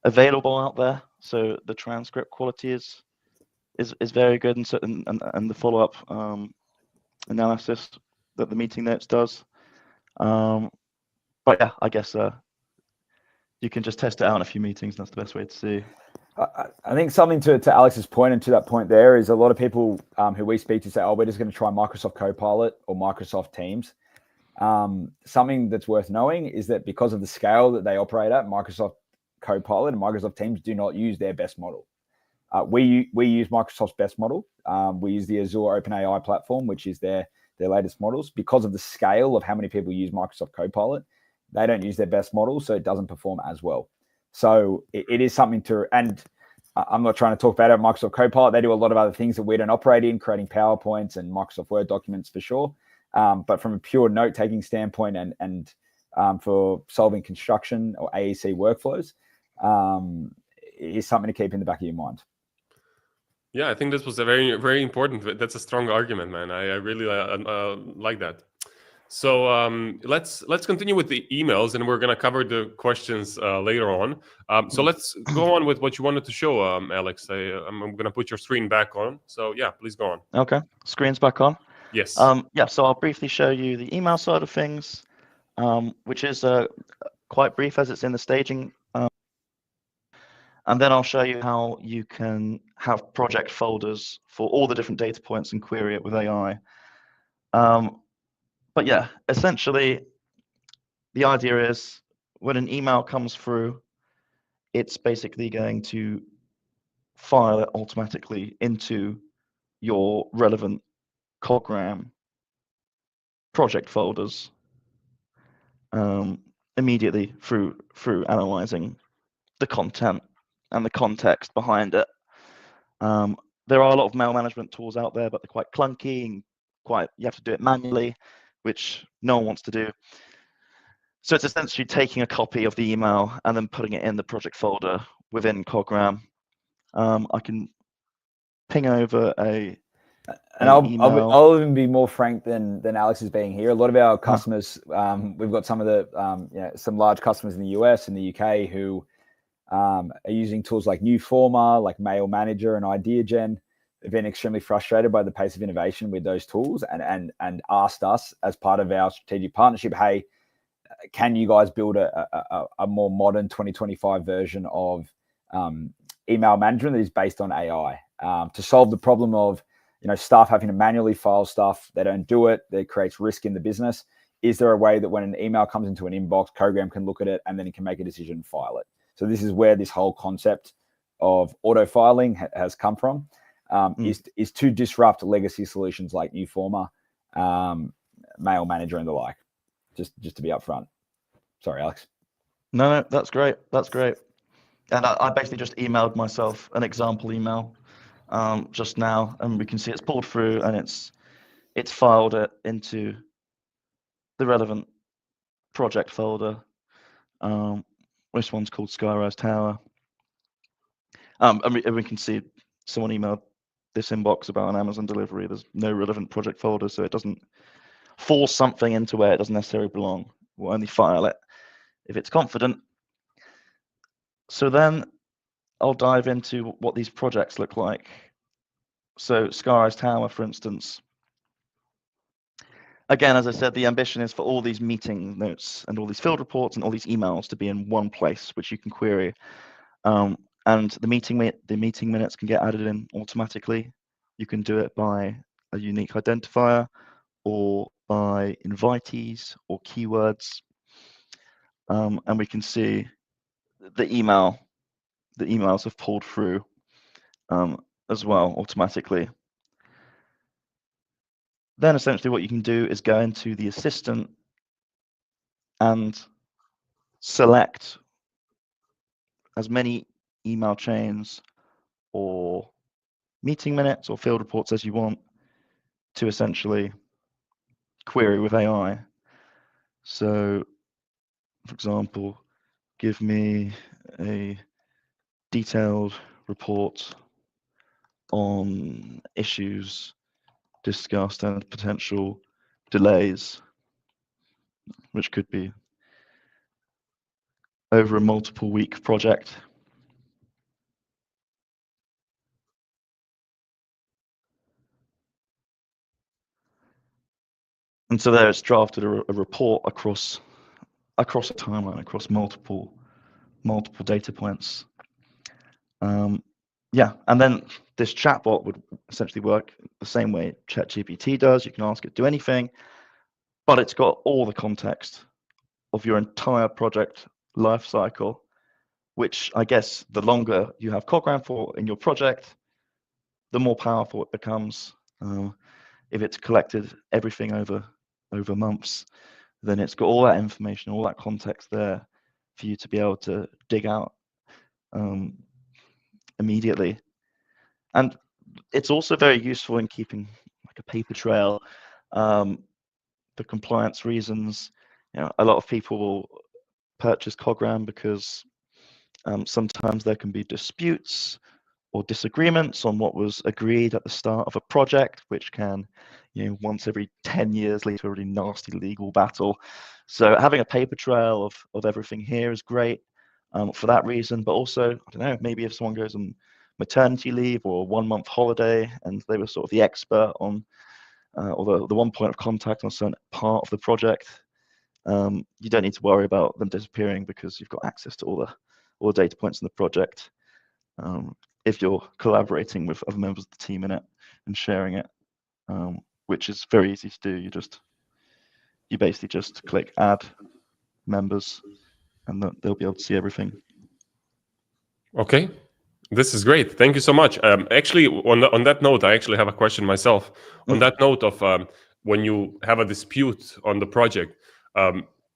available out there, so the transcript quality is very good, and the follow-up analysis that the meeting notes does. But yeah, I guess you can just test it out in a few meetings. That's the best way to see. I think something to Alex's point and to that point there is a lot of people who we speak to say, oh, we're just going to try Microsoft Copilot or Microsoft Teams. Something that's worth knowing is that because of the scale that they operate at, Microsoft Copilot and Microsoft Teams do not use their best model. We use Microsoft's best model. We use the Azure OpenAI platform, which is their latest models. Because of the scale of how many people use Microsoft Copilot, they don't use their best model, so it doesn't perform as well. So it is something to, and I'm not trying to talk bad about Microsoft Copilot. They do a lot of other things that we don't operate in, creating PowerPoints and Microsoft Word documents for sure. But from a pure note-taking standpoint and for solving construction or AEC workflows, it is something to keep in the back of your mind. Yeah, I think this was a very, very important. That's a strong argument, man. I really like that. So let's continue with the emails, and we're going to cover the questions later on. So let's go on with what you wanted to show, Alex. I'm going to put your screen back on. So yeah, please go on. Okay, screen's back on. Yes. Yeah, so I'll briefly show you the email side of things, which is quite brief as it's in the staging. And then I'll show you how you can have project folders for all the different data points and query it with AI. But yeah, essentially, the idea is when an email comes through, it's basically going to file it automatically into your relevant Cogram project folders immediately through analyzing the content and the context behind it. There are a lot of mail management tools out there, but they're quite clunky and you have to do it manually, which no one wants to do. So it's essentially taking a copy of the email and then putting it in the project folder within Cogram. I can ping over and I'll even be more frank than Alex is being here. A lot of our customers, we've got some of the some large customers in the US and the UK who are using tools like Newformer, like Mail Manager and IdeaGen. They've been extremely frustrated by the pace of innovation with those tools and asked us as part of our strategic partnership, hey, can you guys build a more modern 2025 version of email management that is based on AI to solve the problem of staff having to manually file stuff? They don't do it. That creates risk in the business. Is there a way that when an email comes into an inbox, Cogram can look at it and then it can make a decision and file it? So this is where this whole concept of auto filing has come from, is to disrupt legacy solutions like Newformer, Mail Manager and the like. Just to be upfront. Sorry, Alex. No, that's great. That's great. And I basically just emailed myself an example email just now, and we can see it's pulled through and it's filed it into the relevant project folder. This one's called Skyrise Tower. And we can see someone emailed this inbox about an Amazon delivery. There's no relevant project folder, so it doesn't force something into where it doesn't necessarily belong. We'll only file it if it's confident. So then I'll dive into what these projects look like. So Skyrise Tower, for instance. Again, as I said, the ambition is for all these meeting notes and all these field reports and all these emails to be in one place, which you can query. And the meeting minutes can get added in automatically. You can do it by a unique identifier or by invitees or keywords. And we can see the emails have pulled through as well automatically. Then essentially what you can do is go into the assistant and select as many email chains or meeting minutes or field reports as you want to essentially query with AI. So, for example, give me a detailed report on issues discussed and potential delays, which could be over a multiple week project. And so there it's drafted a report across a timeline, across multiple data points. Yeah, and then this chatbot would essentially work the same way ChatGPT does. You can ask it to do anything, but it's got all the context of your entire project life cycle, which I guess the longer you have Cogram for in your project, the more powerful it becomes. If it's collected everything over months, then it's got all that information, all that context there for you to be able to dig out immediately. And it's also very useful in keeping like a paper trail for compliance reasons. A lot of people will purchase Cogram because sometimes there can be disputes or disagreements on what was agreed at the start of a project, which can, once every 10 years lead to a really nasty legal battle. So having a paper trail of everything here is great for that reason, but also, I don't know, maybe if someone goes on maternity leave or a 1 month holiday and they were sort of the expert on, or the one point of contact on a certain part of the project, you don't need to worry about them disappearing because you've got access to all the data points in the project. If you're collaborating with other members of the team in it and sharing it, which is very easy to do. You basically just click add members and they'll be able to see everything. Okay, this is great. Thank you so much. Actually, on that note, I actually have a question myself. On that note of when you have a dispute on the project,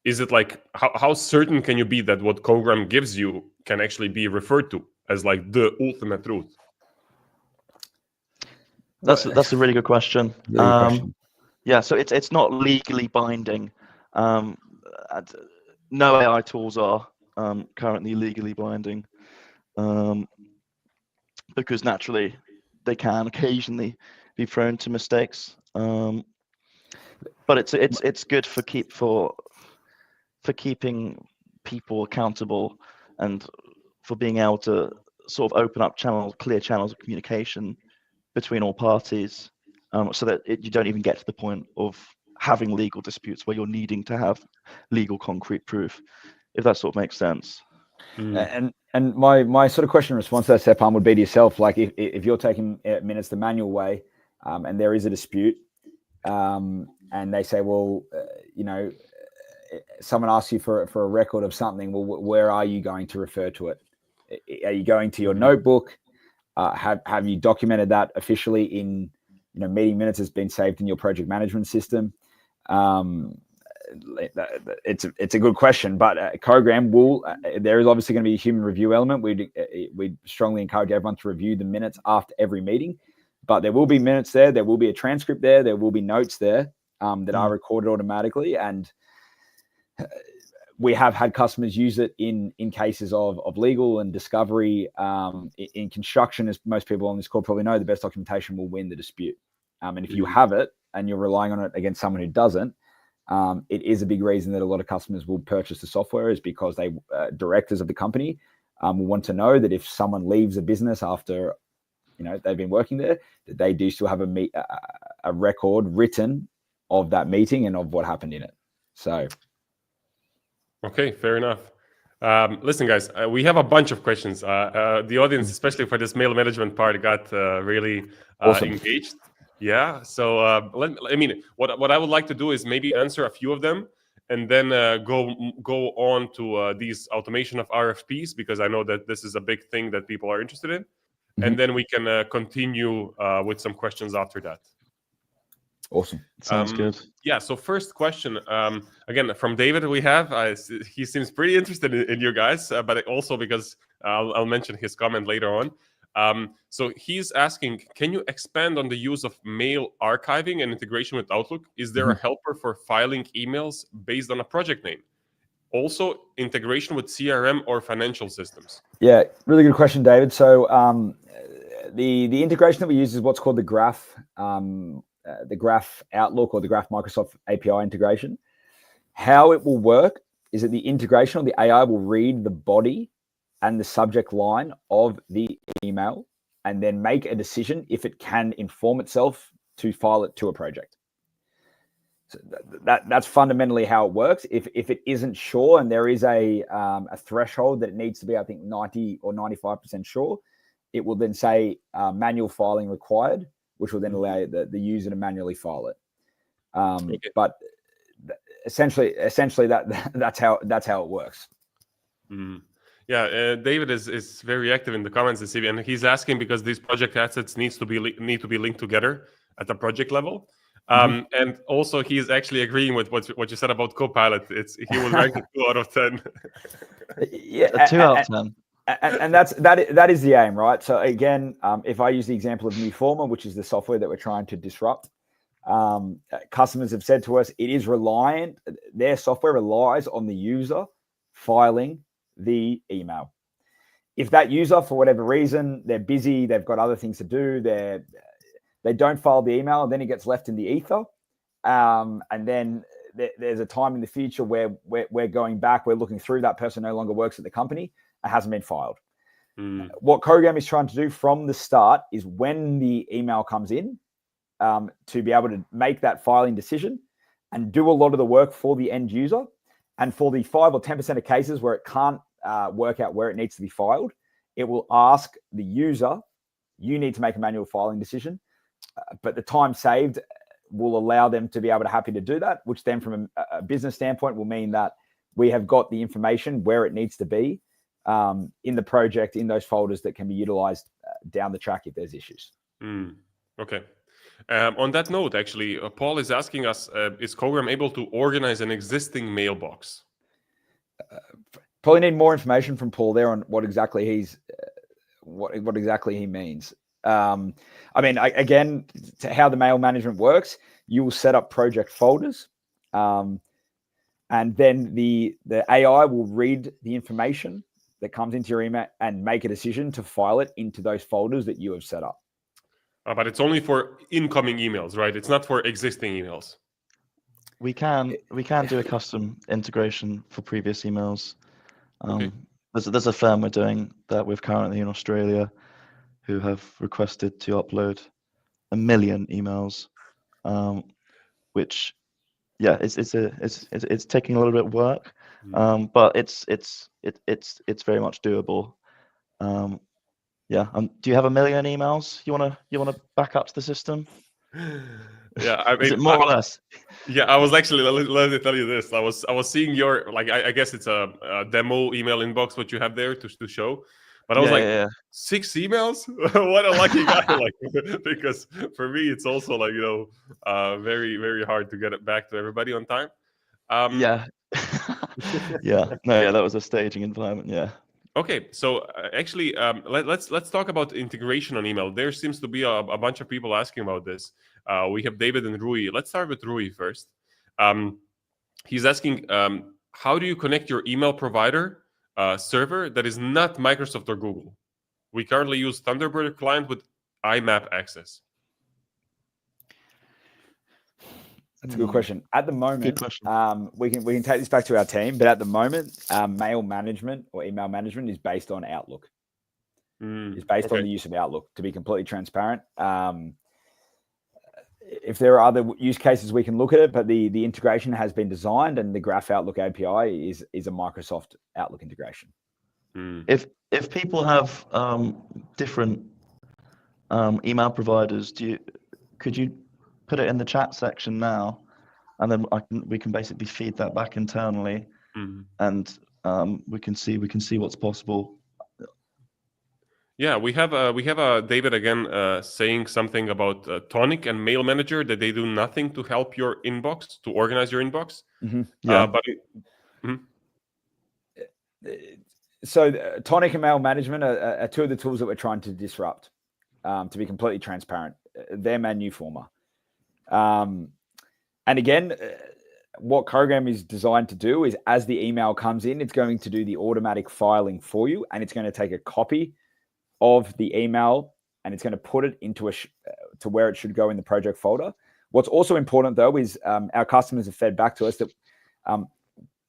is it like how certain can you be that what Cogram gives you can actually be referred to as like the ultimate truth? That's a really good question. Really good question. Yeah, so it's not legally binding. No AI tools are currently legally binding because naturally they can occasionally be prone to mistakes. But it's good for keeping people accountable and for being able to sort of open up clear channels of communication between all parties, so that you don't even get to the point of having legal disputes where you're needing to have legal concrete proof, if that sort of makes sense. And my sort of question and response to that, Stjepan, would be to yourself, like if you're taking minutes the manual way, and there is a dispute, and they say, well, someone asks you for a record of something, well, where are you going to refer to it? Are you going to your notebook? Have you documented that officially in meeting minutes has been saved in your project management system? It's a good question, but Cogram will. There is obviously going to be a human review element. We'd strongly encourage everyone to review the minutes after every meeting, but there will be minutes there. There will be a transcript there. There will be notes there that are recorded automatically, and we have had customers use it in cases of legal and discovery. In construction, as most people on this call probably know, the best documentation will win the dispute. And if you have it and you're relying on it against someone who doesn't, it is a big reason that a lot of customers will purchase the software, is because directors of the company will want to know that if someone leaves a business after they've been working there, that they do still have a record written of that meeting and of what happened in it. So. Okay, fair enough. Listen, guys, we have a bunch of questions. The audience, especially for this mail management part, got really awesome. Engaged. Yeah. So, what I would like to do is maybe answer a few of them, and then go on to these automation of RFPs, because I know that this is a big thing that people are interested in, and then we can continue with some questions after that. Awesome. Sounds good. Yeah. So first question, again from David, we have. He seems pretty interested in you guys, but also because I'll mention his comment later on. So he's asking, can you expand on the use of mail archiving and integration with Outlook? Is there a helper for filing emails based on a project name? Also, integration with CRM or financial systems? Yeah, really good question, David. So the integration that we use is what's called the Graph Outlook or the Graph Microsoft API integration. How it will work is that the integration or the AI will read the body and the subject line of the email and then make a decision if it can inform itself to file it to a project. So that's fundamentally how it works. If it isn't sure and there is a threshold that it needs to be, I think 90 or 95% sure, it will then say manual filing required, which will then allow the user to manually file it. But essentially that's how it works. Yeah, David is very active in the comments this evening, and he's asking because these project assets need to be linked together at the project level. And also he's actually agreeing with what you said about Copilot. He will rank it 2 out of 10. Yeah, 2 out of 10. And that is the aim, right? So again, if I use the example of Newformer, which is the software that we're trying to disrupt, customers have said to us, their software relies on the user filing the email. If that user, for whatever reason, they're busy, they've got other things to do, they don't file the email, then it gets left in the ether. And then there's a time in the future where we're going back, we're looking through, that person no longer works at the company, it hasn't been filed. What Cogram is trying to do from the start is when the email comes in, to be able to make that filing decision and do a lot of the work for the end user. And for the 5 or 10% of cases where it can't work out where it needs to be filed, it will ask the user, you need to make a manual filing decision. But the time saved will allow them to be able to happy to do that, which then from a business standpoint will mean that we have got the information where it needs to be in the project, in those folders that can be utilized down the track if there's issues. Okay. On that note, actually, Paul is asking us, is Cogram able to organize an existing mailbox? Probably need more information from Paul there on what exactly what exactly he means. I mean, again, to how the mail management works, you will set up project folders, and then the AI will read the information that comes into your email and make a decision to file it into those folders that you have set up. But it's only for incoming emails, right? It's not for existing emails. We can do a custom integration for previous emails. Okay. There's a firm we're doing that with currently in Australia, who have requested to upload 1 million emails, which, yeah, it's taking a little bit of work, but it's very much doable. Yeah. Do you have 1 million emails you wanna back up to the system? Yeah, I mean, is it more or less? Yeah, I was actually, let me tell you this. I was seeing your, like, I guess it's a demo email inbox what you have there to show, but I was 6 emails. What a lucky guy! Like, because for me it's also like, very, very hard to get it back to everybody on time. Yeah. That was a staging environment. Yeah. Okay, so actually, let's talk about integration on email. There seems to be a bunch of people asking about this. We have David and Rui. Let's start with Rui first. He's asking, how do you connect your email provider server that is not Microsoft or Google? We currently use Thunderbird client with IMAP access. That's a good question. At the moment, we can take this back to our team, but at the moment, mail management or email management is based on Outlook. It's based on the use of Outlook, to be completely transparent. If there are other use cases, we can look at it, but the integration has been designed, and the Graph Outlook API is a Microsoft Outlook integration. If people have different email providers, could you put it in the chat section now, and then we can basically feed that back internally, and we can see what's possible. Yeah, we have David again saying something about Tonic and Mail Manager, that they do nothing to help your inbox, to organize your inbox. So Tonic and Mail Management are 2 of the tools that we're trying to disrupt. To be completely transparent, them and Newformer. And again, what Cogram is designed to do is, as the email comes in, it's going to do the automatic filing for you, and it's going to take a copy of the email and it's going to put it into to where it should go in the project folder. What's also important, though, is our customers have fed back to us that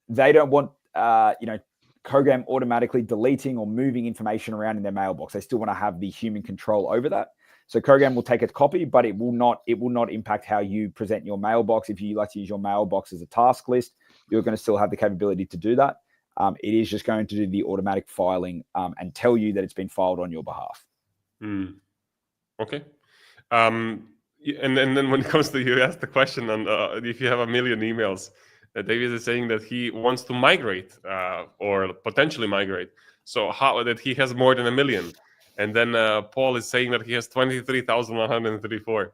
they don't want Cogram automatically deleting or moving information around in their mailbox. They still want to have the human control over that. So Cogram will take a copy, but it will not impact how you present your mailbox. If you like to use your mailbox as a task list, you're going to still have the capability to do that. It is just going to do the automatic filing and tell you that it's been filed on your behalf. Okay. And then when it comes to, you asked the question on if you have 1 million emails, David is saying that he wants to migrate or potentially migrate. So how that he has more than 1 million, and then Paul is saying that he has 23,134,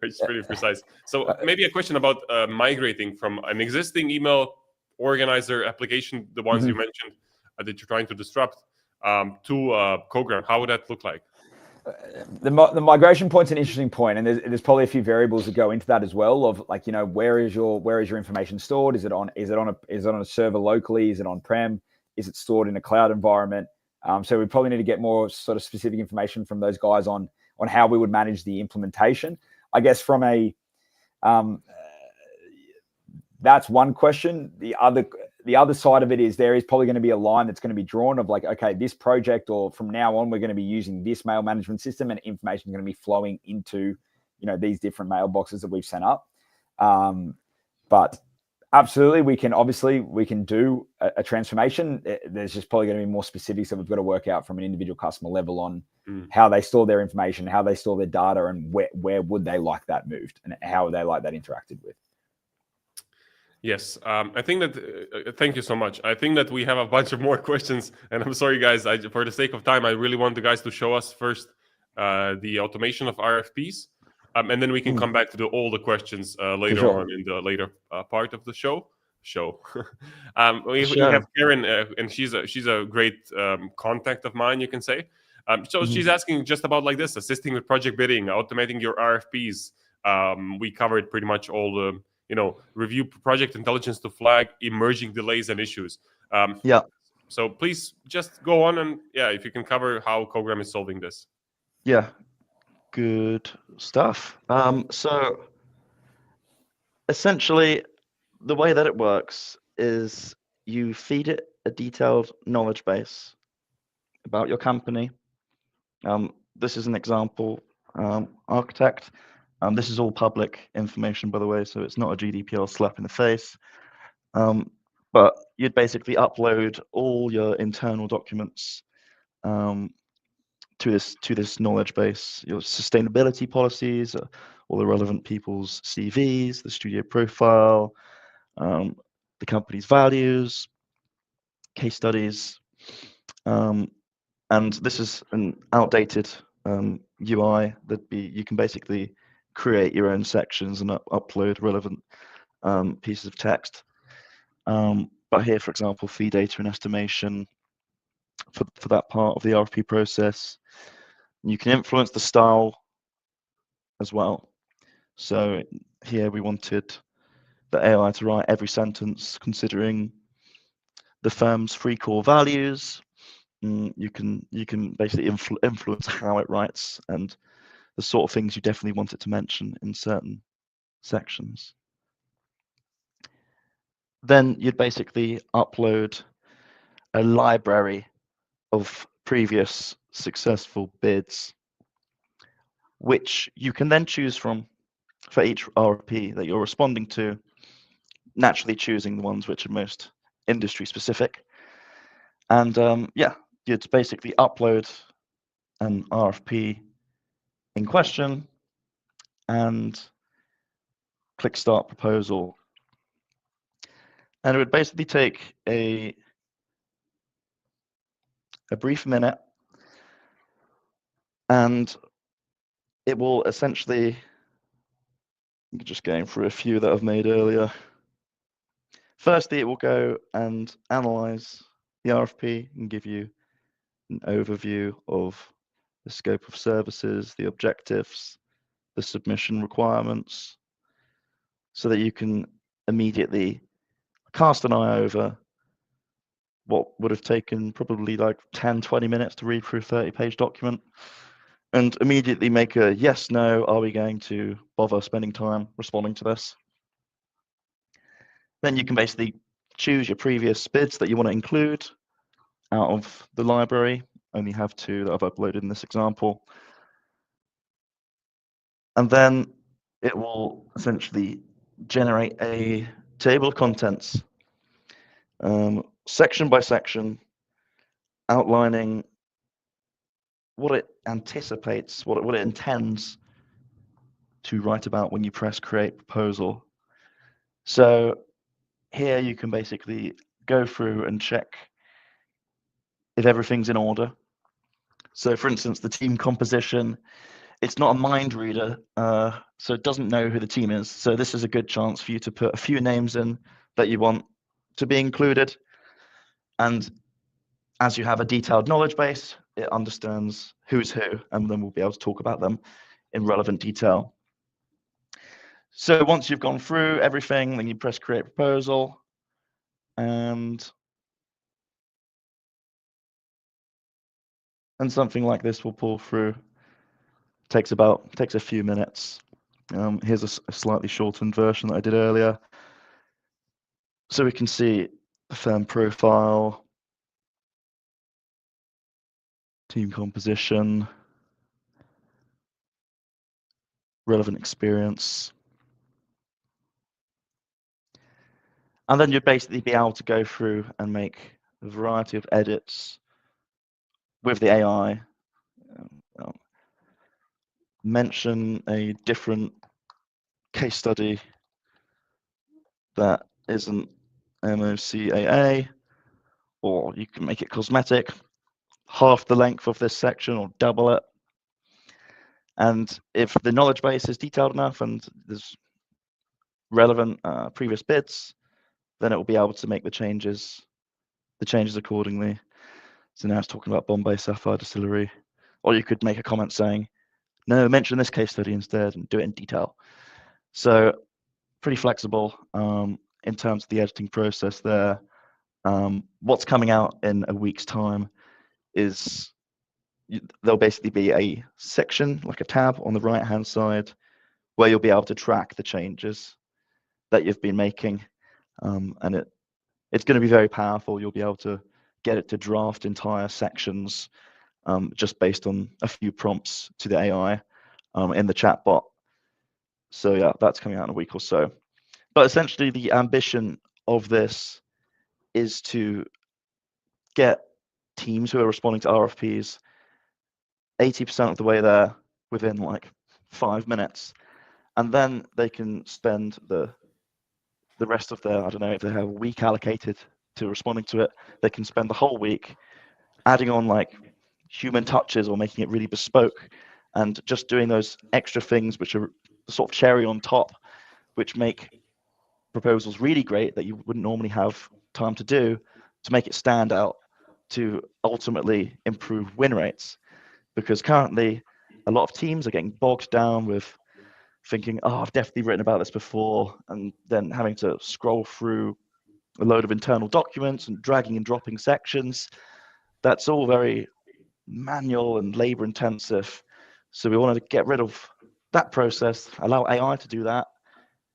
which is pretty precise. So maybe a question about migrating from an existing email organizer application, the ones you mentioned that you're trying to disrupt, to Cogram. How would that look like? The migration point's an interesting point, and there's probably a few variables that go into that as well. Of like, where is your information stored? Is it on a server locally? Is it on prem? Is it stored in a cloud environment? So we probably need to get more sort of specific information from those guys on how we would manage the implementation. I guess from a that's one question. The other side of it is there is probably going to be a line that's going to be drawn of like, okay, this project, or from now on, we're going to be using this mail management system, and information is going to be flowing into, these different mailboxes that we've set up. But absolutely, we can do a transformation. There's just probably going to be more specifics that we've got to work out from an individual customer level on how they store their information, how they store their data, and where would they like that moved, and how would they like that interacted with. Yes, I think that, thank you so much. I think that we have a bunch of more questions, and I'm sorry, guys, for the sake of time, I really want the guys to show us first the automation of RFPs, and then we can come back to all the questions later on in the later part of the show. We have Karen, and she's a great contact of mine, you can say. So she's asking just about like this, assisting with project bidding, automating your RFPs. We covered pretty much all the, review project intelligence to flag emerging delays and issues. So please just go on and, if you can cover how Cogram is solving this. Yeah, good stuff. So essentially, the way that it works is you feed it a detailed knowledge base about your company. This is an example architect. This is all public information, by the way, so it's not a GDPR slap in the face. But you'd basically upload all your internal documents to this knowledge base, your sustainability policies, all the relevant people's CVs, the studio profile, the company's values, case studies, and this is an outdated UI you can basically create your own sections and upload relevant pieces of text. But here, for example, fee data and estimation for that part of the RFP process. You can influence the style as well. So here we wanted the AI to write every sentence considering the firm's 3 core values. You can basically influence how it writes and the sort of things you definitely want it to mention in certain sections. Then you'd basically upload a library of previous successful bids, which you can then choose from for each RFP that you're responding to, naturally choosing the ones which are most industry specific. And you'd basically upload an RFP in question and click Start Proposal. And it would basically take a brief minute, and it will essentially, I'm just going through a few that I've made earlier. Firstly, it will go and analyze the RFP and give you an overview of the scope of services, the objectives, the submission requirements, so that you can immediately cast an eye over what would have taken probably like 10-20 minutes to read through a 30-page document, and immediately make a yes, no, are we going to bother spending time responding to this? Then you can basically choose your previous bids that you want to include out of the library. Only have 2 that I've uploaded in this example. And then it will essentially generate a table of contents, section by section, outlining what it anticipates, what it intends to write about when you press create proposal. So here you can basically go through and check if everything's in order. So for instance, the team composition, it's not a mind reader, so it doesn't know who the team is. So this is a good chance for you to put a few names in that you want to be included. And as you have a detailed knowledge base, it understands who's who, and then we'll be able to talk about them in relevant detail. So once you've gone through everything, then you press create proposal, and something like this will pull through. Takes a few minutes. Here's a slightly shortened version that I did earlier. So we can see the firm profile, team composition, relevant experience. And then you'd basically be able to go through and make a variety of edits with the AI. Mention a different case study that isn't MOCAA, or you can make it cosmetic, half the length of this section or double it. And if the knowledge base is detailed enough and there's relevant previous bits, then it will be able to make the changes accordingly. So now it's talking about Bombay Sapphire Distillery, or you could make a comment saying, no, mention this case study instead and do it in detail. So pretty flexible in terms of the editing process there. What's coming out in a week's time is there'll basically be a section, like a tab on the right-hand side, where you'll be able to track the changes that you've been making. And it's going to be very powerful. You'll be able to get it to draft entire sections just based on a few prompts to the AI in the chatbot. So yeah, that's coming out in a week or so. But essentially the ambition of this is to get teams who are responding to RFPs 80% of the way there within like 5 minutes. And then they can spend the rest of their, I don't know, if they have a week allocated to responding to it, they can spend the whole week adding on like human touches or making it really bespoke and just doing those extra things which are sort of cherry on top, which make proposals really great that you wouldn't normally have time to do, to make it stand out, to ultimately improve win rates. Because currently a lot of teams are getting bogged down with thinking, oh, I've definitely written about this before, and then having to scroll through a load of internal documents and dragging and dropping sections. That's all very manual and labor intensive. So we wanted to get rid of that process, allow AI to do that,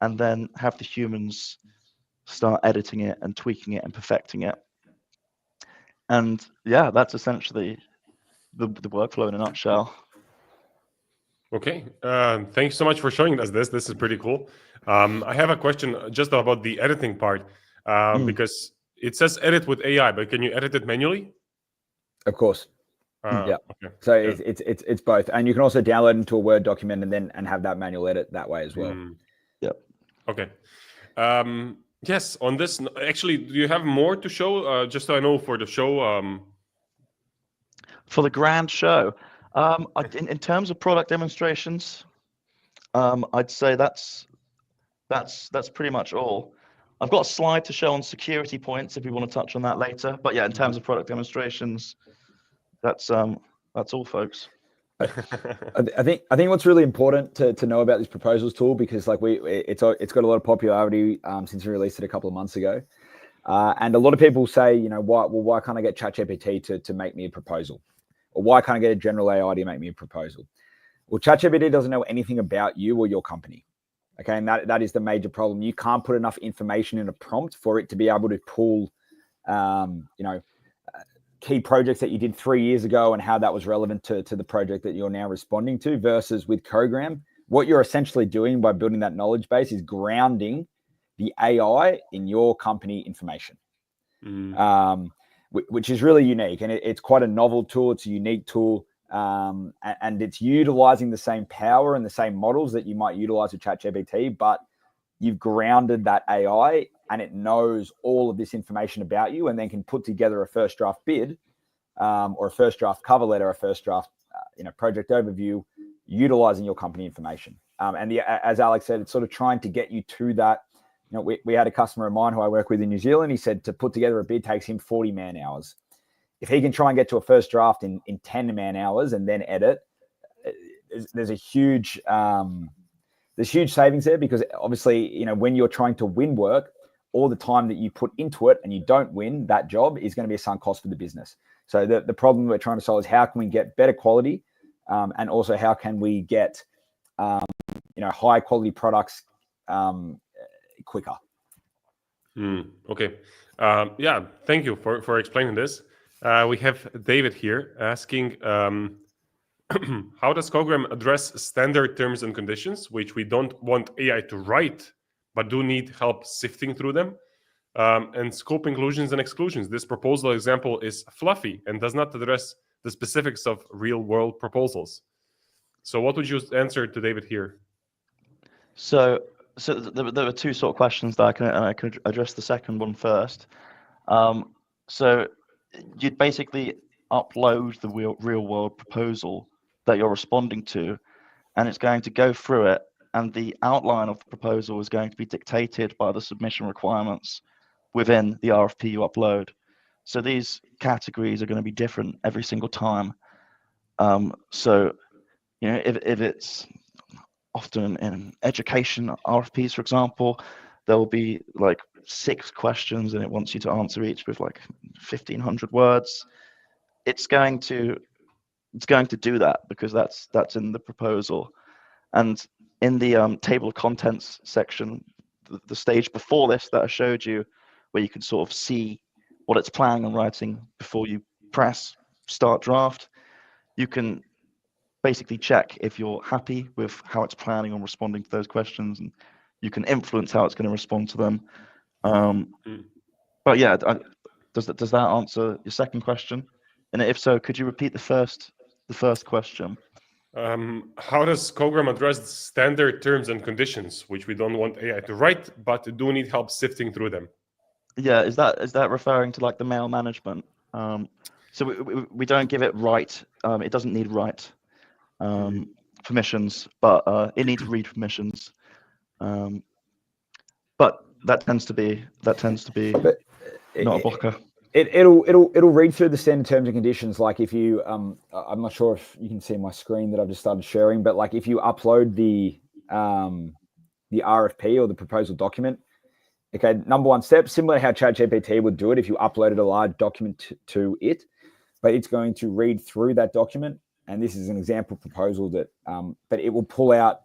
and then have the humans start editing it and tweaking it and perfecting it. And yeah, that's essentially the workflow in a nutshell. Okay, thanks so much for showing us this. This is pretty cool. I have a question just about the editing part, because it says edit with AI, but can you edit it manually? Of course. Yeah. Okay. So yeah. It's both, and you can also download into a Word document and have that manual edit that way as well. Yep. Okay. Yes. On this, actually, do you have more to show? Just so I know for the show. For the grand show, in terms of product demonstrations, I'd say that's pretty much all. I've got a slide to show on security points if we want to touch on that later. But yeah, in terms of product demonstrations, that's all, folks. I think what's really important to know about this proposals tool, because like it's got a lot of popularity since we released it a couple of months ago, and a lot of people say, you know, why can't I get ChatGPT to make me a proposal, or why can't I get a general AI to make me a proposal? Well, ChatGPT doesn't know anything about you or your company. Okay, and that is the major problem. You can't put enough information in a prompt for it to be able to pull, key projects that you did 3 years ago and how that was relevant to the project that you're now responding to. Versus with Cogram, what you're essentially doing by building that knowledge base is grounding the AI in your company information, which is really unique. And it's quite a novel tool. It's a unique tool. and it's utilizing the same power and the same models that you might utilize with ChatGPT, but you've grounded that AI and it knows all of this information about you, and then can put together a first draft bid, or a first draft cover letter, a first draft project overview, utilizing your company information. And as Alex said, it's sort of trying to get you to that. We had a customer of mine who I work with in New Zealand. He said to put together a bid takes him 40 man hours. If he can try and get to a first draft in 10 man hours and then edit, there's huge savings there, because obviously, when you're trying to win work, all the time that you put into it and you don't win that job is going to be a sunk cost for the business. So the problem we're trying to solve is how can we get better quality, and also how can we get high quality products quicker. Okay. Yeah, thank you for explaining this. We have David here asking, how does Cogram address standard terms and conditions, which we don't want AI to write, but do need help sifting through them? And scope inclusions and exclusions. This proposal example is fluffy and does not address the specifics of real-world proposals. So what would you answer to David here? So there were two sort of questions that I can address the second one first. So you'd basically upload the real-world proposal that you're responding to, and it's going to go through it, and the outline of the proposal is going to be dictated by the submission requirements within the RFP you upload. So these categories are going to be different every single time. So if it's often in education RFPs, for example, there will be like 6 questions and it wants you to answer each with like 1,500 words. It's going to do that because that's in the proposal. And in the table of contents section, the stage before this that I showed you, where you can sort of see what it's planning on writing before you press start draft, you can basically check if you're happy with how it's planning on responding to those questions, and you can influence how it's going to respond to them. But yeah, does that answer your second question? And if so, could you repeat the first question? How does Cogram address standard terms and conditions, which we don't want AI to write, but do need help sifting through them? Yeah, is that referring to like the mail management? So we don't give it write. It doesn't need write permissions, but it needs read permissions. But that tends to be not a blocker. It'll read through the standard terms and conditions. Like if you, I'm not sure if you can see my screen that I've just started sharing, but like if you upload the RFP or the proposal document, okay, number one step, similar to how ChatGPT would do it if you uploaded a large document to it, but it's going to read through that document. And this is an example proposal that, but it will pull out,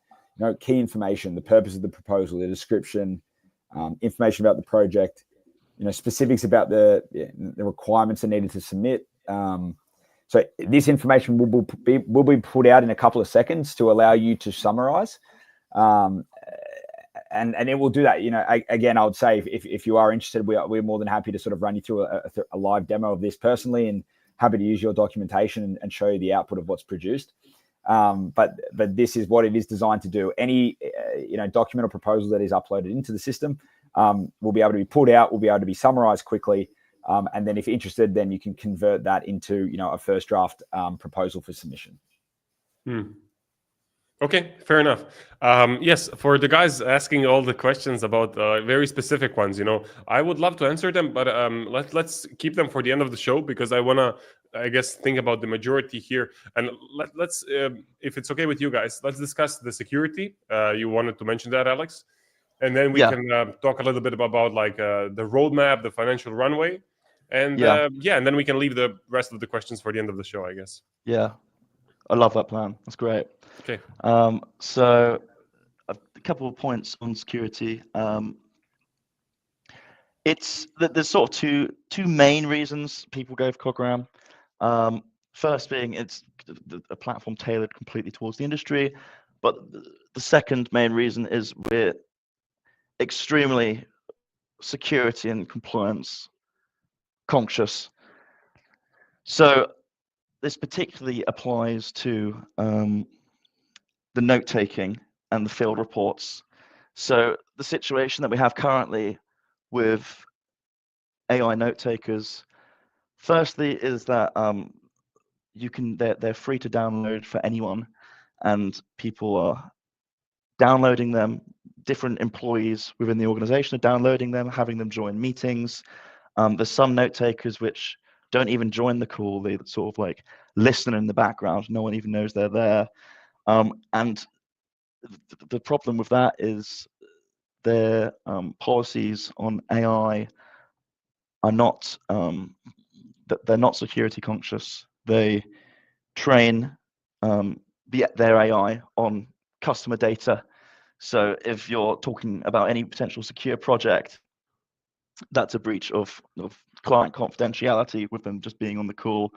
key information, the purpose of the proposal, the description, information about the project, specifics about the requirements that needed to submit. So this information will be put out in a couple of seconds to allow you to summarize. And it will do that. Again, I would say if you are interested, we're more than happy to sort of run you through a live demo of this personally, and happy to use your documentation and show you the output of what's produced. But this is what it is designed to do. Any document or proposal that is uploaded into the system will be able to be pulled out, will be able to be summarized quickly, and then if interested, then you can convert that into a first draft proposal for submission. Okay, fair enough. Yes, for the guys asking all the questions about very specific ones, I would love to answer them, but let's keep them for the end of the show, because I want to, I guess, think about the majority here. And let's, if it's okay with you guys, let's discuss the security. You wanted to mention that, Alex, and then we can talk a little bit about like the roadmap, the financial runway, and and then we can leave the rest of the questions for the end of the show, I guess. Yeah, I love that plan. That's great. Okay. So a couple of points on security. There's sort of two main reasons people go for Cogram. First being it's a platform tailored completely towards the industry, but the second main reason is we're extremely security and compliance conscious. So this particularly applies to the note-taking and the field reports. So the situation that we have currently with AI note-takers, firstly, is that they're free to download for anyone, and people are downloading them. Different employees within the organization are downloading them, having them join meetings. There's some note takers which don't even join the call. They sort of like listen in the background. No one even knows they're there. And the problem with that is their policies on AI are not they're not security conscious. They train their AI on customer data. So if you're talking about any potential secure project, that's a breach of client confidentiality with them just being on the call.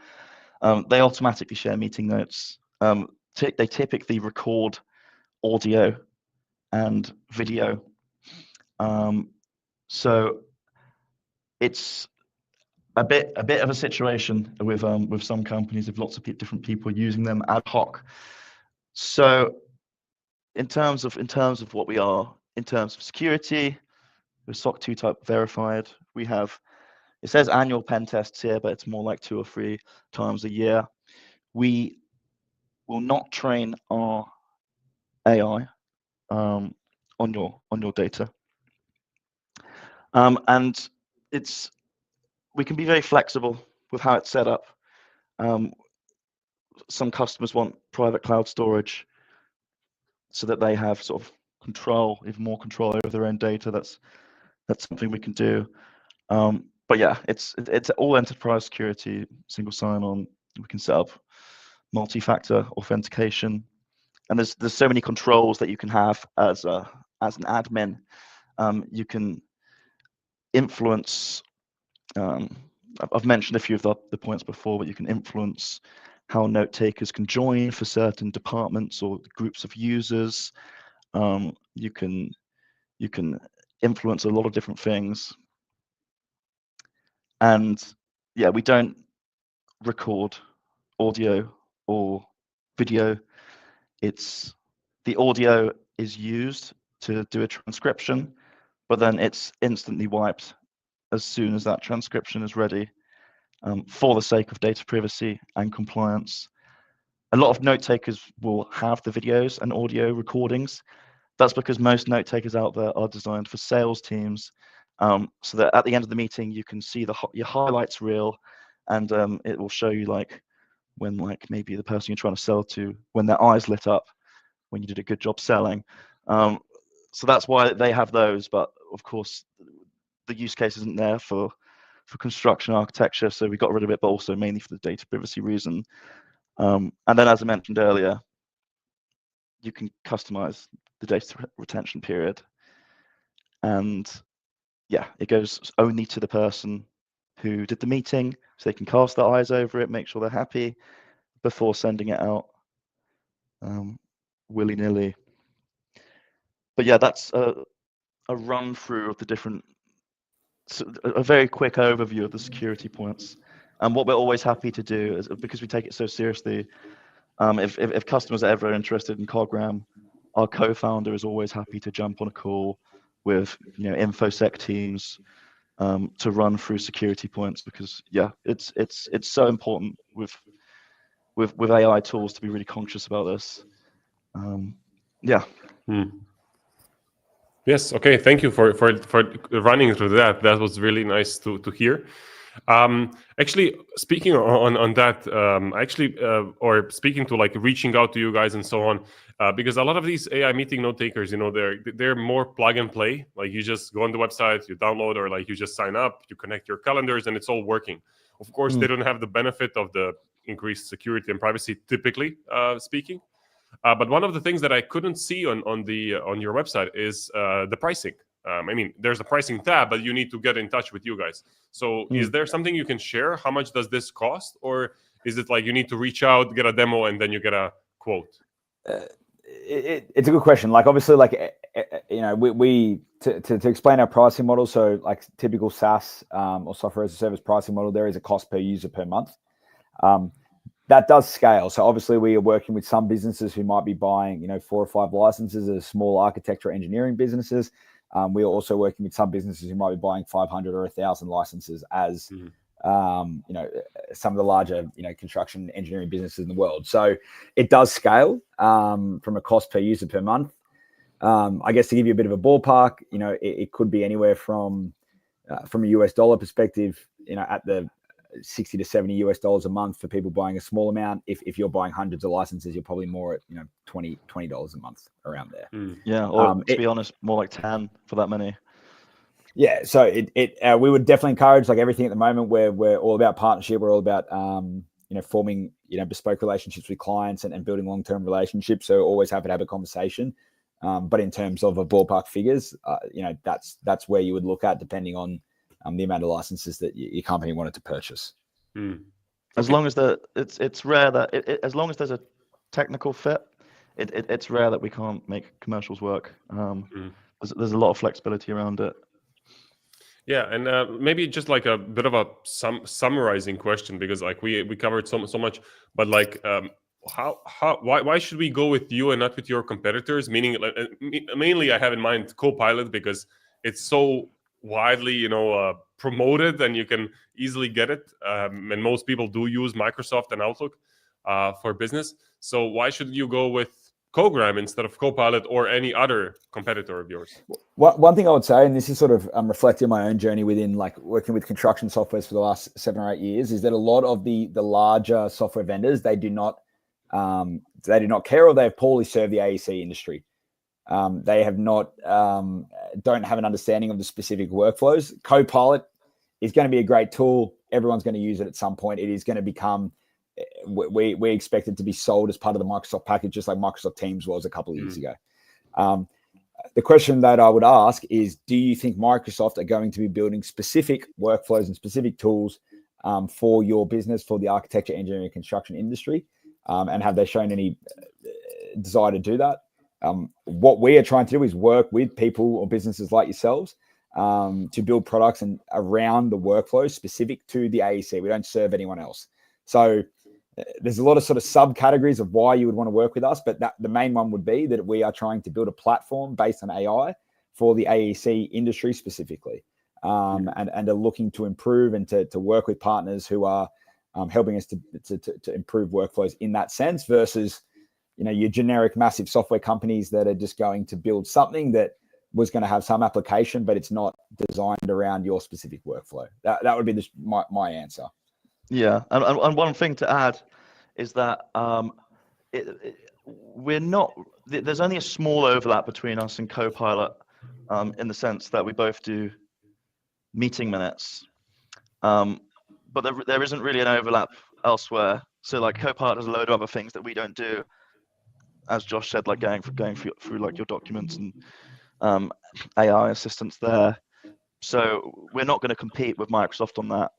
They automatically share meeting notes. They typically record audio and video. So it's a bit of a situation with some companies, with lots of different people using them ad hoc. So in terms of what we are, in terms of security, we're SOC 2 type verified. We have, it says annual pen tests here, but it's more like 2 or 3 times a year. We will not train our AI on your data, and we can be very flexible with how it's set up. Some customers want private cloud storage so that they have sort of control, even more control over their own data. That's something we can do. But yeah, it's all enterprise security, single sign-on. We can set up multi-factor authentication, and there's so many controls that you can have as an admin. You can influence. I've mentioned a few of the points before, but you can influence how note takers can join for certain departments or groups of users. You can influence a lot of different things. And yeah, we don't record audio or video. The audio is used to do a transcription, but then it's instantly wiped as soon as that transcription is ready, for the sake of data privacy and compliance. A lot of note takers will have the videos and audio recordings. That's because most note takers out there are designed for sales teams, so that at the end of the meeting you can see your highlights reel, and it will show you like when maybe the person you're trying to sell to, when their eyes lit up when you did a good job selling. So that's why they have those, but of course the use case isn't there for construction architecture, so we got rid of it, but also mainly for the data privacy reason. And then, as I mentioned earlier, you can customize the data retention period, and yeah, it goes only to the person who did the meeting, so they can cast their eyes over it, make sure they're happy before sending it out willy-nilly. But yeah, that's a run through of the different, a very quick overview of the security points. And what we're always happy to do is, because we take it so seriously, if customers are ever interested in Cogram, our co-founder is always happy to jump on a call with InfoSec teams to run through security points, because yeah, it's so important with AI tools to be really conscious about this. Yeah. Yes. Okay. Thank you for running through that. That was really nice to hear. Actually, speaking on that, or speaking to like reaching out to you guys and so on, because a lot of these AI meeting note takers, they're more plug and play. Like you just go on the website, you download, or like you just sign up, you connect your calendars, and it's all working. Of course, they don't have the benefit of the increased security and privacy, typically speaking. But one of the things that I couldn't see on your website is the pricing. I mean, there's a pricing tab, but you need to get in touch with you guys. So is there something you can share? How much does this cost? Or is it like you need to reach out, get a demo, and then you get a quote? It's a good question. Like, obviously, like, we to explain our pricing model. So like typical SaaS or software as a service pricing model, there is a cost per user per month. that does scale. So obviously we are working with some businesses who might be buying, 4 or 5 licenses as small architecture engineering businesses. We are also working with some businesses who might be buying 500 or 1,000 licenses as, some of the larger, construction engineering businesses in the world. So it does scale from a cost per user per month. I guess to give you a bit of a ballpark, it could be anywhere from a US dollar perspective, at the $60 to $70 a month for people buying a small amount. If you're buying hundreds of licenses, you're probably more at $20 a month, around there. Yeah, or to be honest, more like 10 for that many. Yeah, so we would definitely encourage, like everything at the moment, we're all about partnership. We're all about forming bespoke relationships with clients and building long-term relationships. So always happy to have a conversation. But in terms of a ballpark figures, that's where you would look at, depending on the amount of licenses that your company wanted to purchase. As long as it's rare that as long as there's a technical fit, it's rare that we can't make commercials work. There's a lot of flexibility around it. Yeah, and maybe just like a bit of a summarizing question, because like we covered so much, but like why should we go with you and not with your competitors? Meaning, mainly I have in mind Copilot, because it's so widely promoted and you can easily get it, and most people do use Microsoft and Outlook for business. So why should you go with Cogram instead of Copilot or any other competitor of yours? One thing I would say, and this is sort of reflecting my own journey within like working with construction softwares for the last 7 or 8 years, is that a lot of the larger software vendors, they do not care, or they have poorly served the AEC industry. They have not don't have an understanding of the specific workflows. Copilot is going to be a great tool. Everyone's going to use it at some point. It is going to become, we expect it to be sold as part of the Microsoft package, just like Microsoft Teams was a couple of years ago. The question that I would ask is, do you think Microsoft are going to be building specific workflows and specific tools for your business, for the architecture, engineering, and construction industry? And have they shown any desire to do that? What we are trying to do is work with people or businesses like yourselves to build products and around the workflow specific to the AEC. We don't serve anyone else. So there's a lot of sort of subcategories of why you would want to work with us, but the main one would be that we are trying to build a platform based on AI for the AEC industry specifically, and are looking to improve and to work with partners who are helping us to improve workflows in that sense, versus your generic massive software companies that are just going to build something that was going to have some application, but it's not designed around your specific workflow. That would be my answer. Yeah, and one thing to add is that we're not. There's only a small overlap between us and Copilot, in the sense that we both do meeting minutes, but there isn't really an overlap elsewhere. So like Copilot has a load of other things that we don't do, as Josh said, like going through like your documents and AI assistance there. So we're not going to compete with Microsoft on that.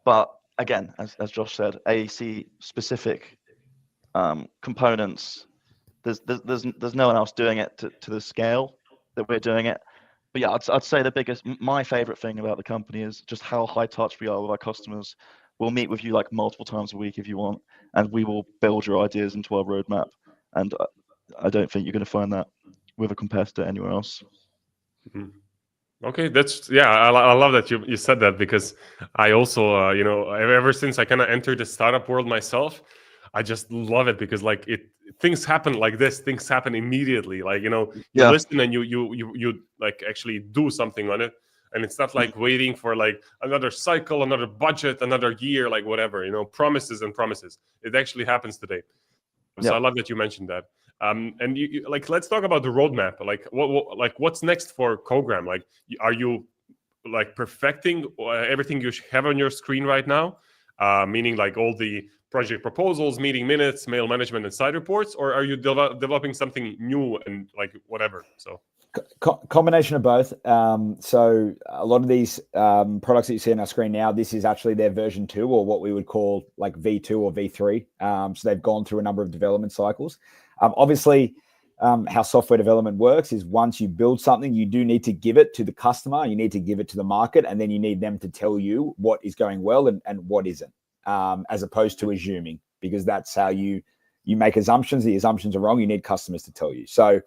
But again, as Josh said, AEC specific components, there's no one else doing it to the scale that we're doing it. But yeah, I'd say my favorite thing about the company is just how high touch we are with our customers. We'll meet with you like multiple times a week if you want, and we will build your ideas into our roadmap. And I don't think you're going to find that with a competitor anywhere else. Okay, I love that you said that, because I also ever since I kind of entered the startup world myself, I just love it, because like things happen like this, things happen immediately. Like you listen and you like actually do something on it, and it's not like waiting for like another cycle, another budget, another year, like whatever, promises and promises. It actually happens today. So I love that you mentioned that. And you like, let's talk about the roadmap. Like what's next for Cogram? Like, are you like perfecting everything you have on your screen right now? Meaning like all the project proposals, meeting minutes, mail management, and side reports, or are you developing something new and like whatever? So combination of both. So a lot of these products that you see on our screen now, this is actually their version 2, or what we would call like V2 or V3. So they've gone through a number of development cycles. Obviously, how software development works is once you build something, you do need to give it to the customer, you need to give it to the market, and then you need them to tell you what is going well and what isn't. as opposed to assuming, because that's how you make assumptions. The assumptions are wrong. You need customers to tell you. So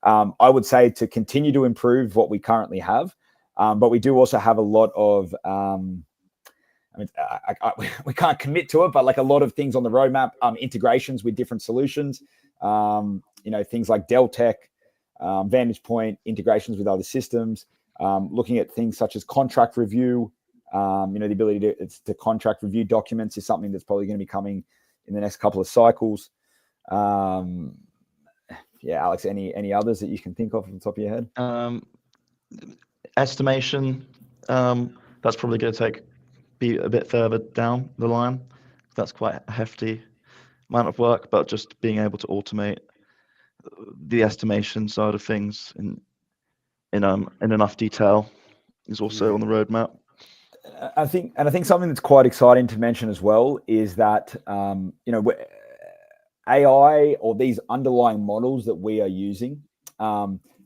I would say to continue to improve what we currently have, but we do also have a lot of, we can't commit to it, but like a lot of things on the roadmap, integrations with different solutions, things like Deltek, Vantage Point, integrations with other systems, looking at things such as contract review. The ability to contract review documents is something that's probably going to be coming in the next couple of cycles. Alex, any others that you can think of off the top of your head? Estimation, that's probably going to be a bit further down the line. That's quite a hefty amount of work, but just being able to automate the estimation side of things in enough detail is also on the roadmap. I think something that's quite exciting to mention as well is that AI, or these underlying models that we are using,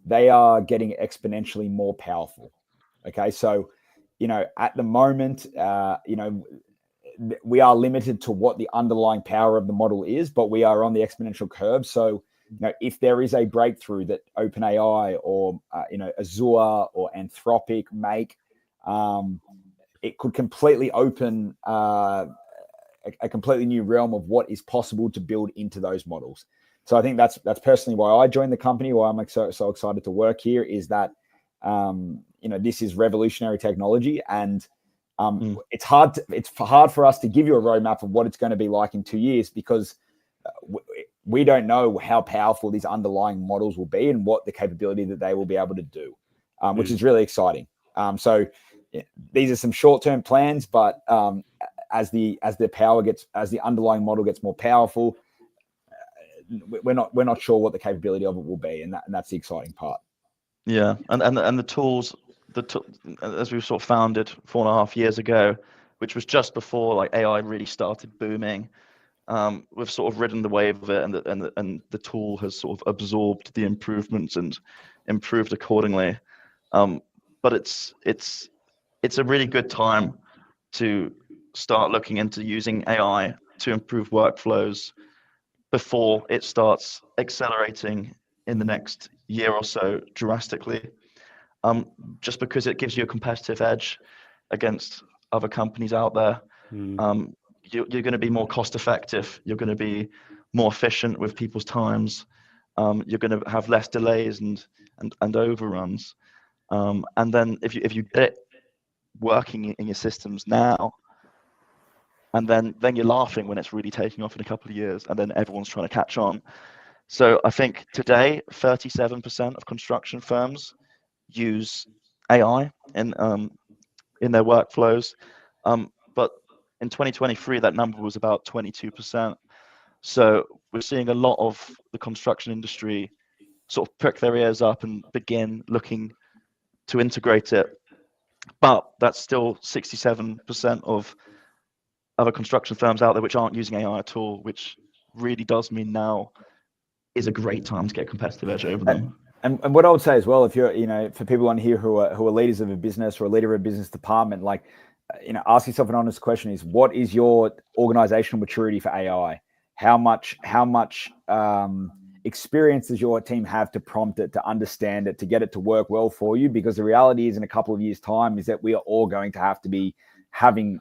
they are getting exponentially more powerful. Okay, so at the moment, we are limited to what the underlying power of the model is, but we are on the exponential curve. So if there is a breakthrough that OpenAI or Azure or Anthropic make, it could completely open a completely new realm of what is possible to build into those models. So I think that's personally why I joined the company, why I'm so excited to work here, is that this is revolutionary technology, and it's hard for us to give you a roadmap of what it's going to be like in 2 years, because we don't know how powerful these underlying models will be and what the capability that they will be able to do, which is really exciting. So these are some short-term plans, but as the underlying model gets more powerful, we're not sure what the capability of it will be, and that's the exciting part. Yeah, and the tools, as we sort of founded 4.5 years ago, which was just before like AI really started booming, we've sort of ridden the wave of it, and the tool has sort of absorbed the improvements and improved accordingly. But it's a really good time to start looking into using AI to improve workflows before it starts accelerating in the next year or so drastically, just because it gives you a competitive edge against other companies out there. You're going to be more cost effective. You're going to be more efficient with people's times. You're going to have less delays and overruns. And then if you get it working in your systems now, and then you're laughing when it's really taking off in a couple of years, and then everyone's trying to catch on. So I think today 37% of construction firms use AI in their workflows, but in 2023 that number was about 22%. So we're seeing a lot of the construction industry sort of prick their ears up and begin looking to integrate it, but that's still 67% of other construction firms out there which aren't using AI at all, which really does mean now is a great time to get a competitive edge over them. And what I would say as well, if you're, for people on here who are leaders of a business or a leader of a business department, like, ask yourself an honest question: is what is your organizational maturity for AI? How much experience does your team have to prompt it, to understand it, to get it to work well for you? Because the reality is, in a couple of years' time, is that we are all going to have to be having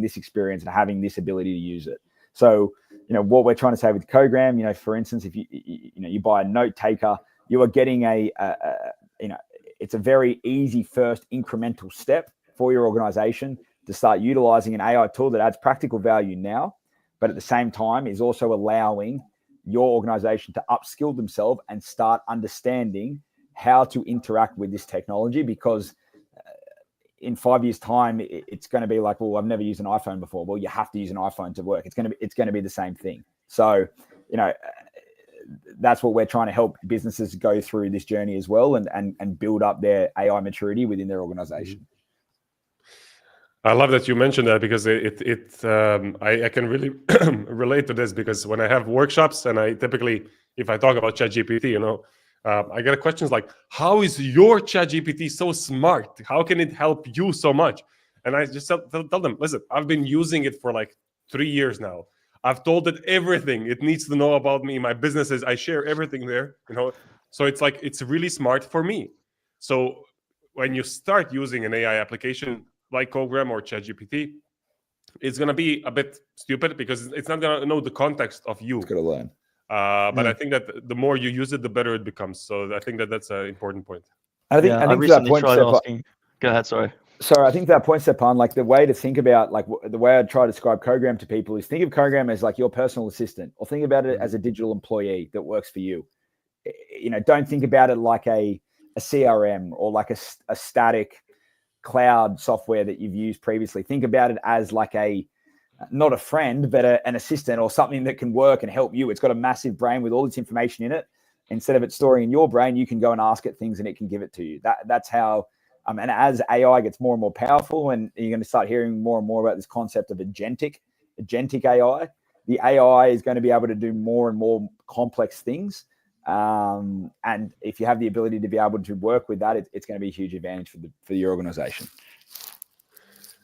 this experience and having this ability to use it. So, what we're trying to say with Cogram, for instance, if you buy a note taker, you are getting it's a very easy first incremental step for your organization to start utilizing an AI tool that adds practical value now, but at the same time is also allowing your organization to upskill themselves and start understanding how to interact with this technology. Because in 5 years' time, it's going to be like, well, I've never used an iPhone before. Well, you have to use an iPhone to work. It's going to be the same thing. So, that's what we're trying to help businesses go through this journey as well, and build up their AI maturity within their organization. I love that you mentioned that, because I can really relate to this, because when I have workshops, and I typically, if I talk about ChatGPT, I get questions like, how is your ChatGPT so smart? How can it help you so much? And I just tell them, listen, I've been using it for like 3 years now. I've told it everything it needs to know about me, my businesses. I share everything there, So it's like, it's really smart for me. So when you start using an AI application like Cogram or ChatGPT, it's going to be a bit stupid because it's not going to know the context of you. It's got to learn. But I think that the more you use it, the better it becomes. So I think that that's an important point. I think I to that recently point, tried Stjepan, asking. Go ahead, sorry. I think to that point, Stjepan, like the way to think about, like the way I try to describe Cogram to people is think of Cogram as like your personal assistant, or think about it as a digital employee that works for you. Don't think about it like a CRM or like a static cloud software that you've used previously. Think about it as like not a friend, but an assistant or something that can work and help you. It's got a massive brain with all its information in it. Instead of it storing in your brain, you can go and ask it things and it can give it to you. That's how, and as AI gets more and more powerful, and you're going to start hearing more and more about this concept of agentic AI, the AI is going to be able to do more and more complex things. And if you have the ability to be able to work with that, it's going to be a huge advantage for your organization.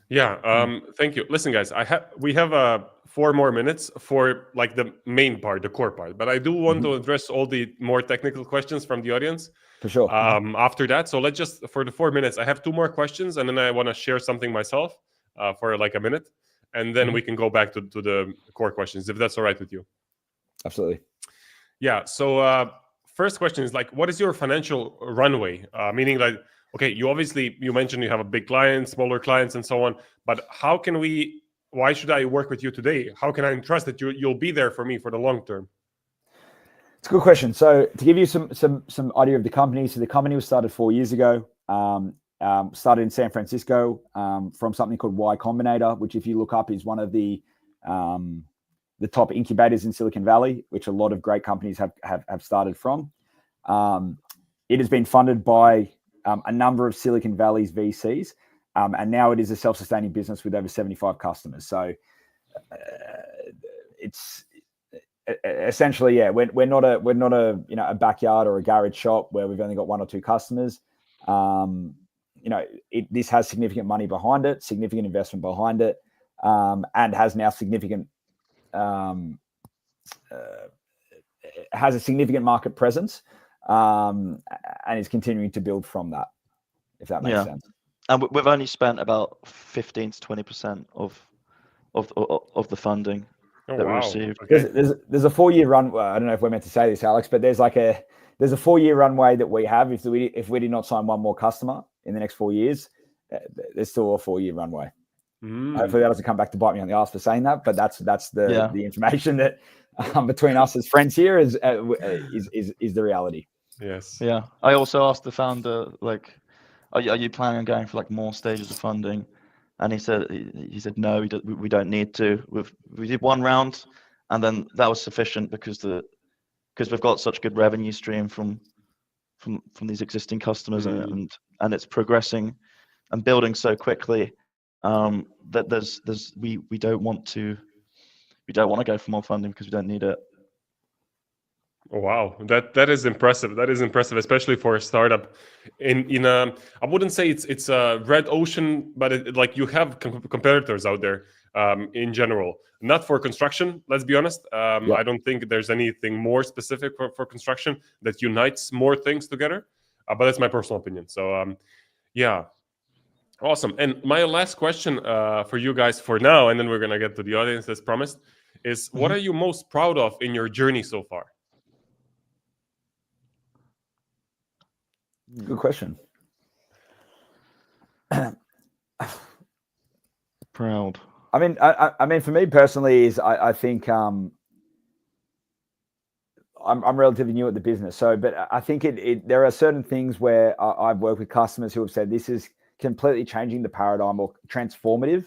Yeah. Thank you. Listen, guys, we have 4 more minutes for like the main part, the core part, but I do want to address all the more technical questions from the audience. For sure. After that, so let's just, for the 4 minutes, I have 2 more questions, and then I want to share something myself for like a minute, and then we can go back to the core questions, if that's all right with you. Absolutely. Yeah. So first question is like, what is your financial runway? Meaning like, okay, you mentioned you have a big client, smaller clients, and so on, but why should I work with you today? How can I trust that you'll be there for me for the long term? It's a good question. So to give you some idea of the company, so the company was started 4 years ago. Started in San Francisco from something called Y Combinator, which if you look up is one of the top incubators in Silicon Valley, which a lot of great companies have started from. It has been funded by a number of Silicon Valley's VCs, and now it is a self-sustaining business with over 75 customers. So it's essentially, yeah, we're not a backyard or a garage shop where we've only got 1 or 2 customers. This has significant money behind it, significant investment behind it, and has now has a significant market presence, and is continuing to build from that, if that makes sense. And we've only spent about 15 to 20% of the funding that we received. Okay. There's a 4-year run. I don't know if we're meant to say this, Alex, but there's a 4-year runway that we have. If we did not sign 1 more customer in the next 4 years, there's still a 4-year runway. Hopefully that doesn't come back to bite me on the ass for saying that, but that's the information that between us as friends here is the reality. Yes. Yeah. I also asked the founder, like, are you planning on going for like more stages of funding? And he said no, we don't need to. We did 1 round, and then that was sufficient because we've got such good revenue stream from these existing customers, and it's progressing and building so quickly that we don't want to go for more funding because we don't need it. Wow, that is impressive. That is impressive, especially for a startup. In I wouldn't say it's a red ocean, but like you have competitors out there in general. Not for construction, let's be honest. I don't think there's anything more specific for construction that unites more things together. But that's my personal opinion. So yeah, awesome. And my last question for you guys for now, and then we're gonna get to the audience as promised, is what are you most proud of in your journey so far? Good question. Proud. I mean, for me personally, is I think I'm relatively new at the business, but I think there are certain things where I've worked with customers who have said this is completely changing the paradigm or transformative,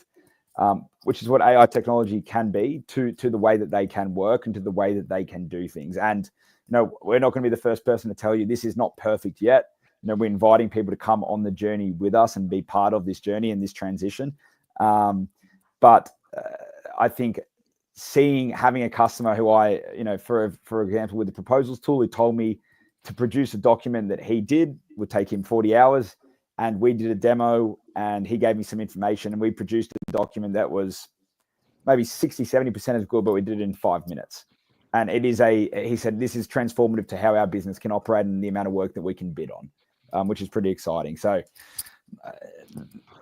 which is what AI technology can be to the way that they can work and to the way that they can do things. And we're not going to be the first person to tell you this is not perfect yet. We're inviting people to come on the journey with us and be part of this journey and this transition. But I think having a customer who for example, with the proposals tool, he told me to produce a document that he did would take him 40 hours. And we did a demo and he gave me some information and we produced a document that was maybe 60, 70% as good, but we did it in 5 minutes. And it is he said, this is transformative to how our business can operate and the amount of work that we can bid on, which is pretty exciting. So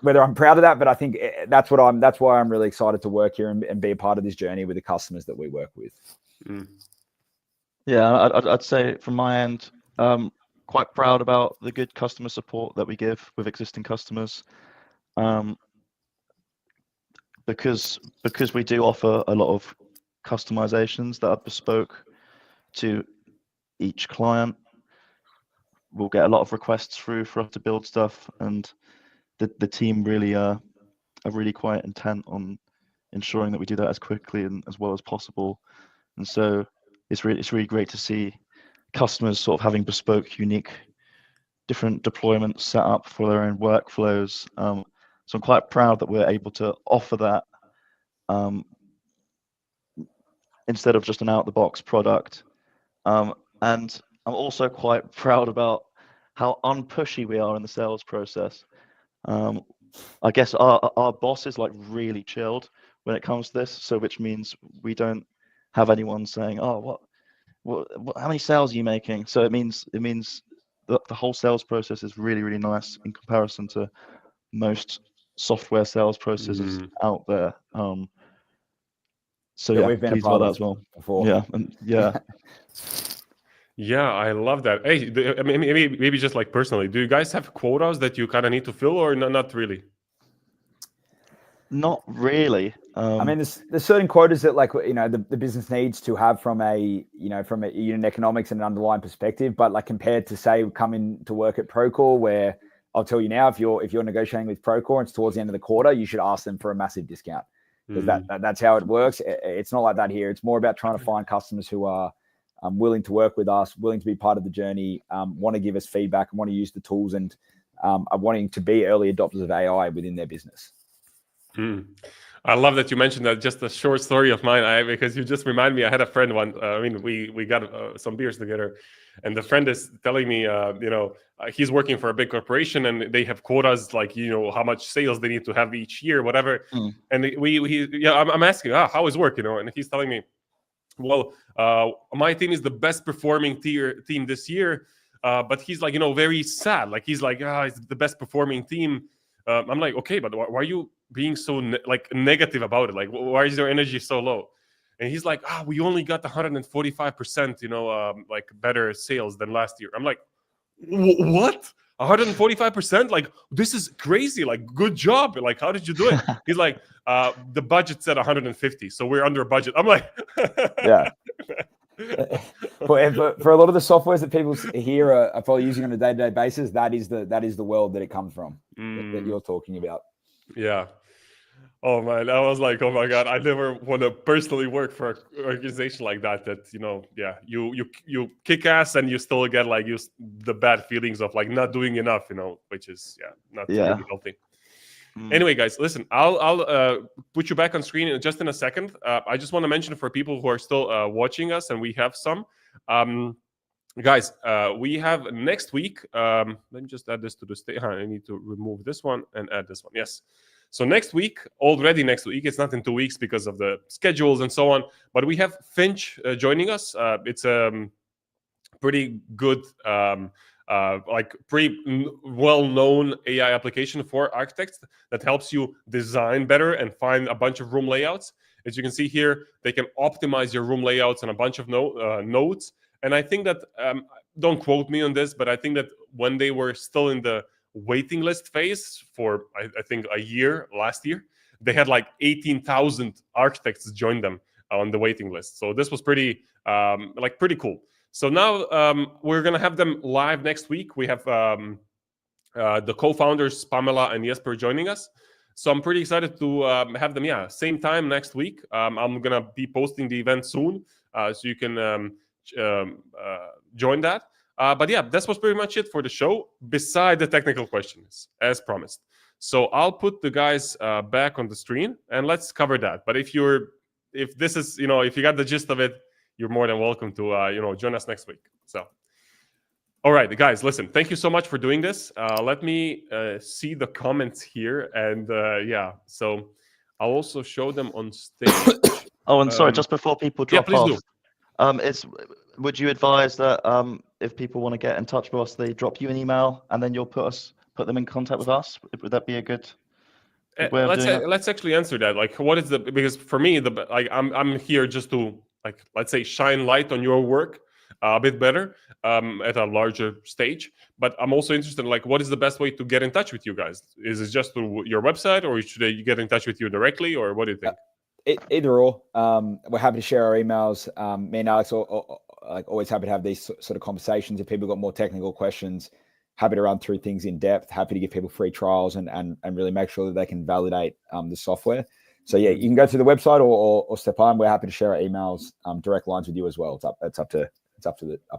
whether I'm proud of that, but I think that's why I'm really excited to work here and be a part of this journey with the customers that we work with. Yeah, I'd say from my end, quite proud about the good customer support that we give with existing customers. Because we do offer a lot of customizations that are bespoke to each client, we'll get a lot of requests through for us to build stuff, and the team really are really quite intent on ensuring that we do that as quickly and as well as possible. And so it's really great to see customers sort of having bespoke, unique, different deployments set up for their own workflows. So I'm quite proud that we're able to offer that instead of just an out-the-box product. And I'm also quite proud about how unpushy we are in the sales process. I guess our boss is like really chilled when it comes to this, so which means we don't have anyone saying, "Oh, what how many sales are you making?" So it means that the whole sales process is really, really nice in comparison to most software sales processes out there. So yeah, we've been pleased a part about that of as well. before. Yeah. Yeah, I love that. Hey, I mean, maybe just like personally, do you guys have quotas that you kind of need to fill, or not really? Not really. I mean, there's certain quotas that the business needs to have from a unit economics and an underlying perspective, but like compared to say coming to work at Procore, where I'll tell you now, if you're negotiating with Procore and it's towards the end of the quarter, you should ask them for a massive discount, because that's how it works. It's not like that here. It's more about trying to find customers who are willing to work with us, willing to be part of the journey, want to give us feedback and want to use the tools, and are wanting to be early adopters of AI within their business. I love that you mentioned that. Just a short story of mine, because you just remind me. I had a friend one. We got some beers together, and the friend is telling me, he's working for a big corporation and they have quotas, like how much sales they need to have each year, whatever. And I'm asking, how is work, and he's telling me, well, my team is the best performing team this year, but he's like, very sad. Like he's like, it's the best performing team. I'm like, okay, but why are you being so negative about it? Like, why is your energy so low? And he's like, we only got 145%, like better sales than last year. I'm like, what? 145%? Like, this is crazy. Like, good job. Like, how did you do it? He's like, the budget said 150, so we're under budget. I'm like, yeah. For a lot of the softwares that people here are probably using on a day-to-day basis, that is the world that it comes from, that you're talking about. Yeah. Oh man, I was like, oh my god, I never want to personally work for an organization like that. You kick ass and you still get like the bad feelings of like not doing enough, which is not really healthy. Anyway, guys, listen, I'll put you back on screen in just in a second. I just want to mention for people who are still watching us, and we have some guys. We have next week. Let me just add this to the state. I need to remove this one and add this one. Yes. So already next week, it's not in 2 weeks because of the schedules and so on, but we have Finch joining us. It's a pretty good, pretty well-known AI application for architects that helps you design better and find a bunch of room layouts. As you can see here, they can optimize your room layouts and a bunch of nodes. And I think that, don't quote me on this, but I think that when they were still in the waiting list phase for I think a year last year, they had like 18,000 architects join them on the waiting list. So this was pretty cool. So now we're gonna have them live next week. We have the co-founders Pamela and Jesper joining us. So I'm pretty excited to have them. Same time next week. I'm gonna be posting the event soon, so you can join that. But that was pretty much it for the show, beside the technical questions, as promised. So I'll put the guys back on the screen, and let's cover that. But if you got the gist of it, you're more than welcome to join us next week. So, all right, guys, listen, thank you so much for doing this. Let me see the comments here, and so I'll also show them on stage. Oh, and sorry, just before people drop please off, do. would you advise that if people want to get in touch with us, they drop you an email and then you'll put them in contact with us? Would that be a good way of doing it? Let's actually answer that. Like, what is because for me, I'm here just to, like, let's say, shine light on your work a bit better at a larger stage. But I'm also interested in, like, what is the best way to get in touch with you guys? Is it just through your website, or should I get in touch with you directly, or what do you think? Either or. We're happy to share our emails. Me and Alex are like always happy to have these sort of conversations. If people got more technical questions, happy to run through things in depth. Happy to give people free trials and really make sure that they can validate the software. So yeah, you can go through the website or Stjepan. We're happy to share our emails, direct lines with you as well. It's up to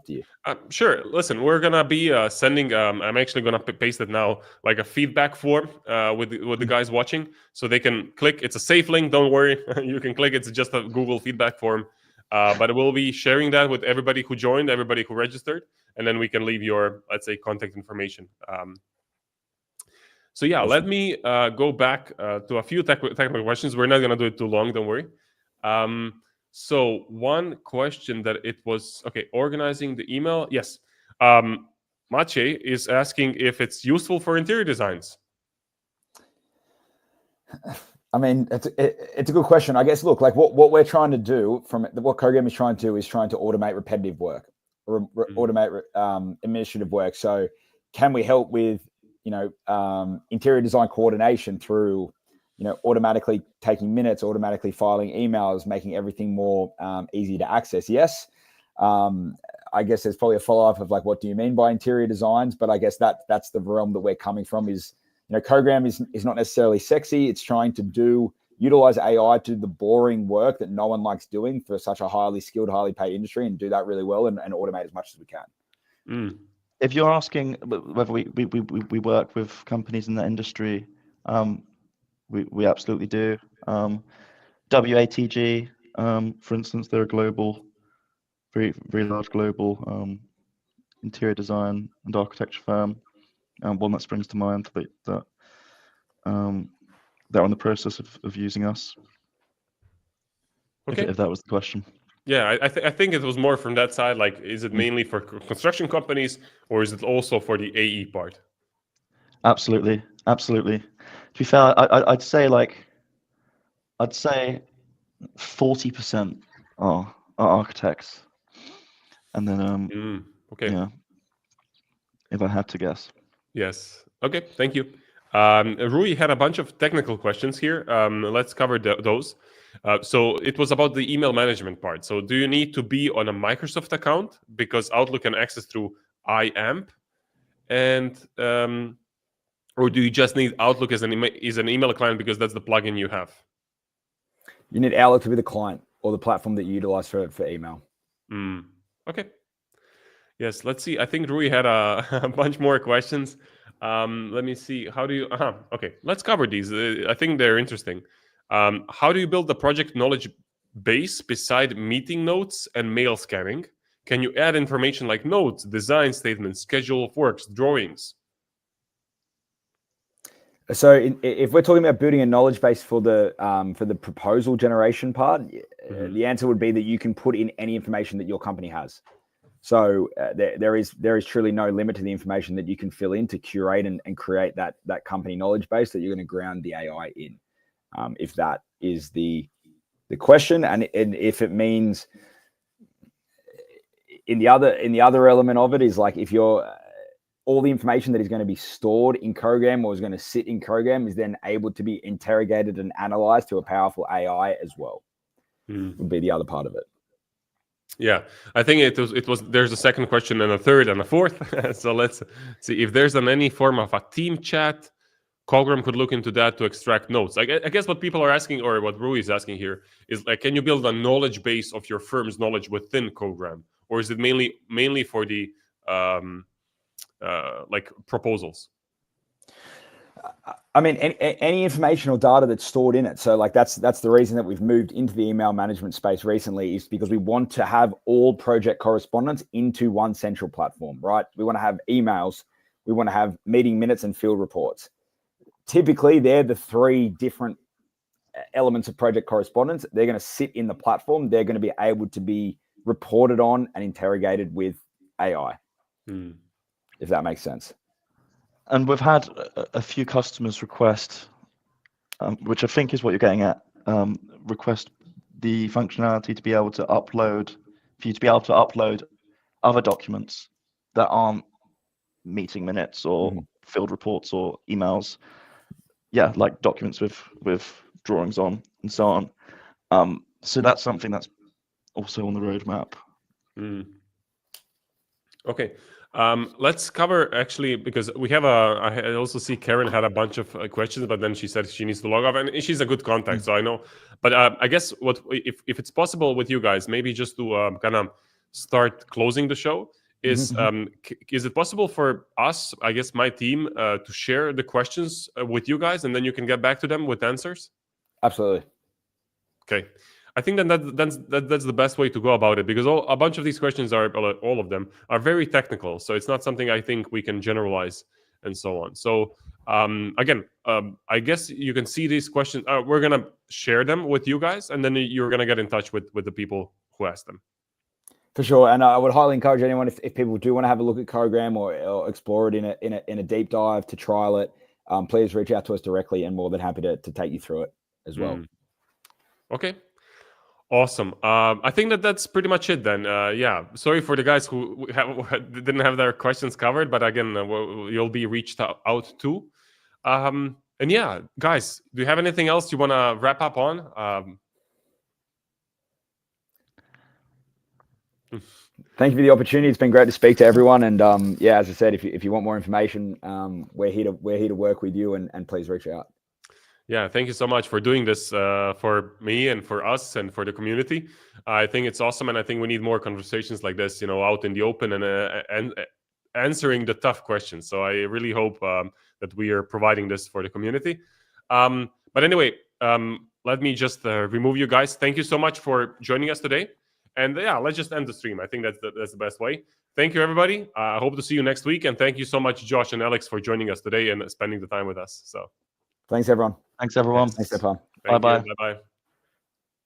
you. Sure. Listen, we're gonna be sending. I'm actually gonna paste it now, like a feedback form with the guys watching, so they can click. It's a safe link. Don't worry, you can click. It's just a Google feedback form, but we'll be sharing that with everybody who joined, everybody who registered, and then we can leave your, let's say, contact information. So yeah, let me go back to a few technical questions. We're not gonna do it too long. Don't worry. So one question that it was, okay, organizing the email. Yes. Maciej is asking if it's useful for interior designs. I mean, it's a good question. I guess, look, like what we're trying to do what Cogram is trying to do is trying to automate repetitive work or automate administrative work. So can we help with, interior design coordination through, automatically taking minutes, automatically filing emails, making everything more easy to access? Yes. I guess there's probably a follow-up of, like, what do you mean by interior designs? But I guess that's the realm that we're coming from is, Cogram is not necessarily sexy. It's trying to utilize AI to do the boring work that no one likes doing for such a highly skilled, highly paid industry, and do that really well and automate as much as we can. If you're asking whether we work with companies in the industry, we absolutely do. WATG, for instance, they're a global, very, very large global interior design and architecture firm. One that springs to mind that they're in the process of using us. Okay. If that was the question. Yeah, I think it was more from that side. Like, is it mainly for construction companies, or is it also for the AE part? Absolutely. To be fair, I'd say 40% are architects, and then okay. Yeah, if I had to guess. Yes. Okay. Thank you. Rui had a bunch of technical questions here. Let's cover those. So it was about the email management part. So do you need to be on a Microsoft account because Outlook can access through IAMP, and or do you just need Outlook as an email client because that's the plugin you have? You need Outlook to be the client or the platform that you utilize for email. Okay. Yes. Let's see. I think Rui had a bunch more questions. Let me see. How do you? Okay. Let's cover these. I think they're interesting. How do you build the project knowledge base beside meeting notes and mail scanning? Can you add information like notes, design statements, schedule of works, drawings? So if we're talking about building a knowledge base for the proposal generation part, the answer would be that you can put in any information that your company has. So there is truly no limit to the information that you can fill in to curate and create that company knowledge base that you're going to ground the AI in. If that is the question, and if it means in the other element of it is, like, if you're all the information that is going to be stored in Cogram or is going to sit in Cogram is then able to be interrogated and analyzed to a powerful AI as well. Would be the other part of it. Yeah, I think it was. There's a second question and a third and a fourth. So let's see if there's any form of a team chat. Cogram could look into that to extract notes. I guess what people are asking, or what Rui is asking here, is, like, can you build a knowledge base of your firm's knowledge within Cogram, or is it mainly for the like proposals? I mean, any information or data that's stored in it. So, like, that's the reason that we've moved into the email management space recently, is because we want to have all project correspondence into one central platform, right? We want to have emails, we want to have meeting minutes and field reports. Typically, they're the three different elements of project correspondence, they're going to sit in the platform. They're going to be able to be reported on and interrogated with AI, if that makes sense. And we've had a few customers request, which I think is what you're getting at, request the functionality to be able to upload, for you to be able to upload other documents that aren't meeting minutes or field reports or emails. Yeah, like documents with drawings on and so on. So that's something that's also on the roadmap. Okay. Let's cover, actually, because we have I also see Karen had a bunch of questions, but then she said she needs to log off, and she's a good contact, so I know. But I guess if it's possible with you guys, maybe just to kind of start closing the show, is it possible for us, I guess my team, to share the questions with you guys, and then you can get back to them with answers? Absolutely. Okay. I think that's the best way to go about it, because a bunch of these questions all of them are very technical. So it's not something I think we can generalize and so on. So again, I guess you can see these questions. We're going to share them with you guys, and then you're going to get in touch with the people who asked them. For sure. And I would highly encourage anyone, if people do want to have a look at Cogram or explore it in a deep dive to trial it, please reach out to us directly, and more than happy to take you through it as well. Okay. Awesome. I think that's pretty much it then. Yeah, sorry for the guys who didn't have their questions covered, but again, you'll be reached out to. And yeah, guys, do you have anything else you want to wrap up on? Thank you for the opportunity. It's been great to speak to everyone. And yeah, as I said, if you want more information, we're here to work with you, and please reach out. Yeah, thank you so much for doing this for me and for us and for the community. I think it's awesome, and I think we need more conversations like this, out in the open and answering the tough questions. So I really hope that we are providing this for the community. But anyway, let me just remove you guys. Thank you so much for joining us today. And yeah, let's just end the stream. I think that's the best way. Thank you, everybody. I hope to see you next week. And thank you so much, Josh and Alex, for joining us today and spending the time with us. So. Thanks, everyone. Thanks, everyone. Thanks, Stjepan. Bye-bye. Bye-bye.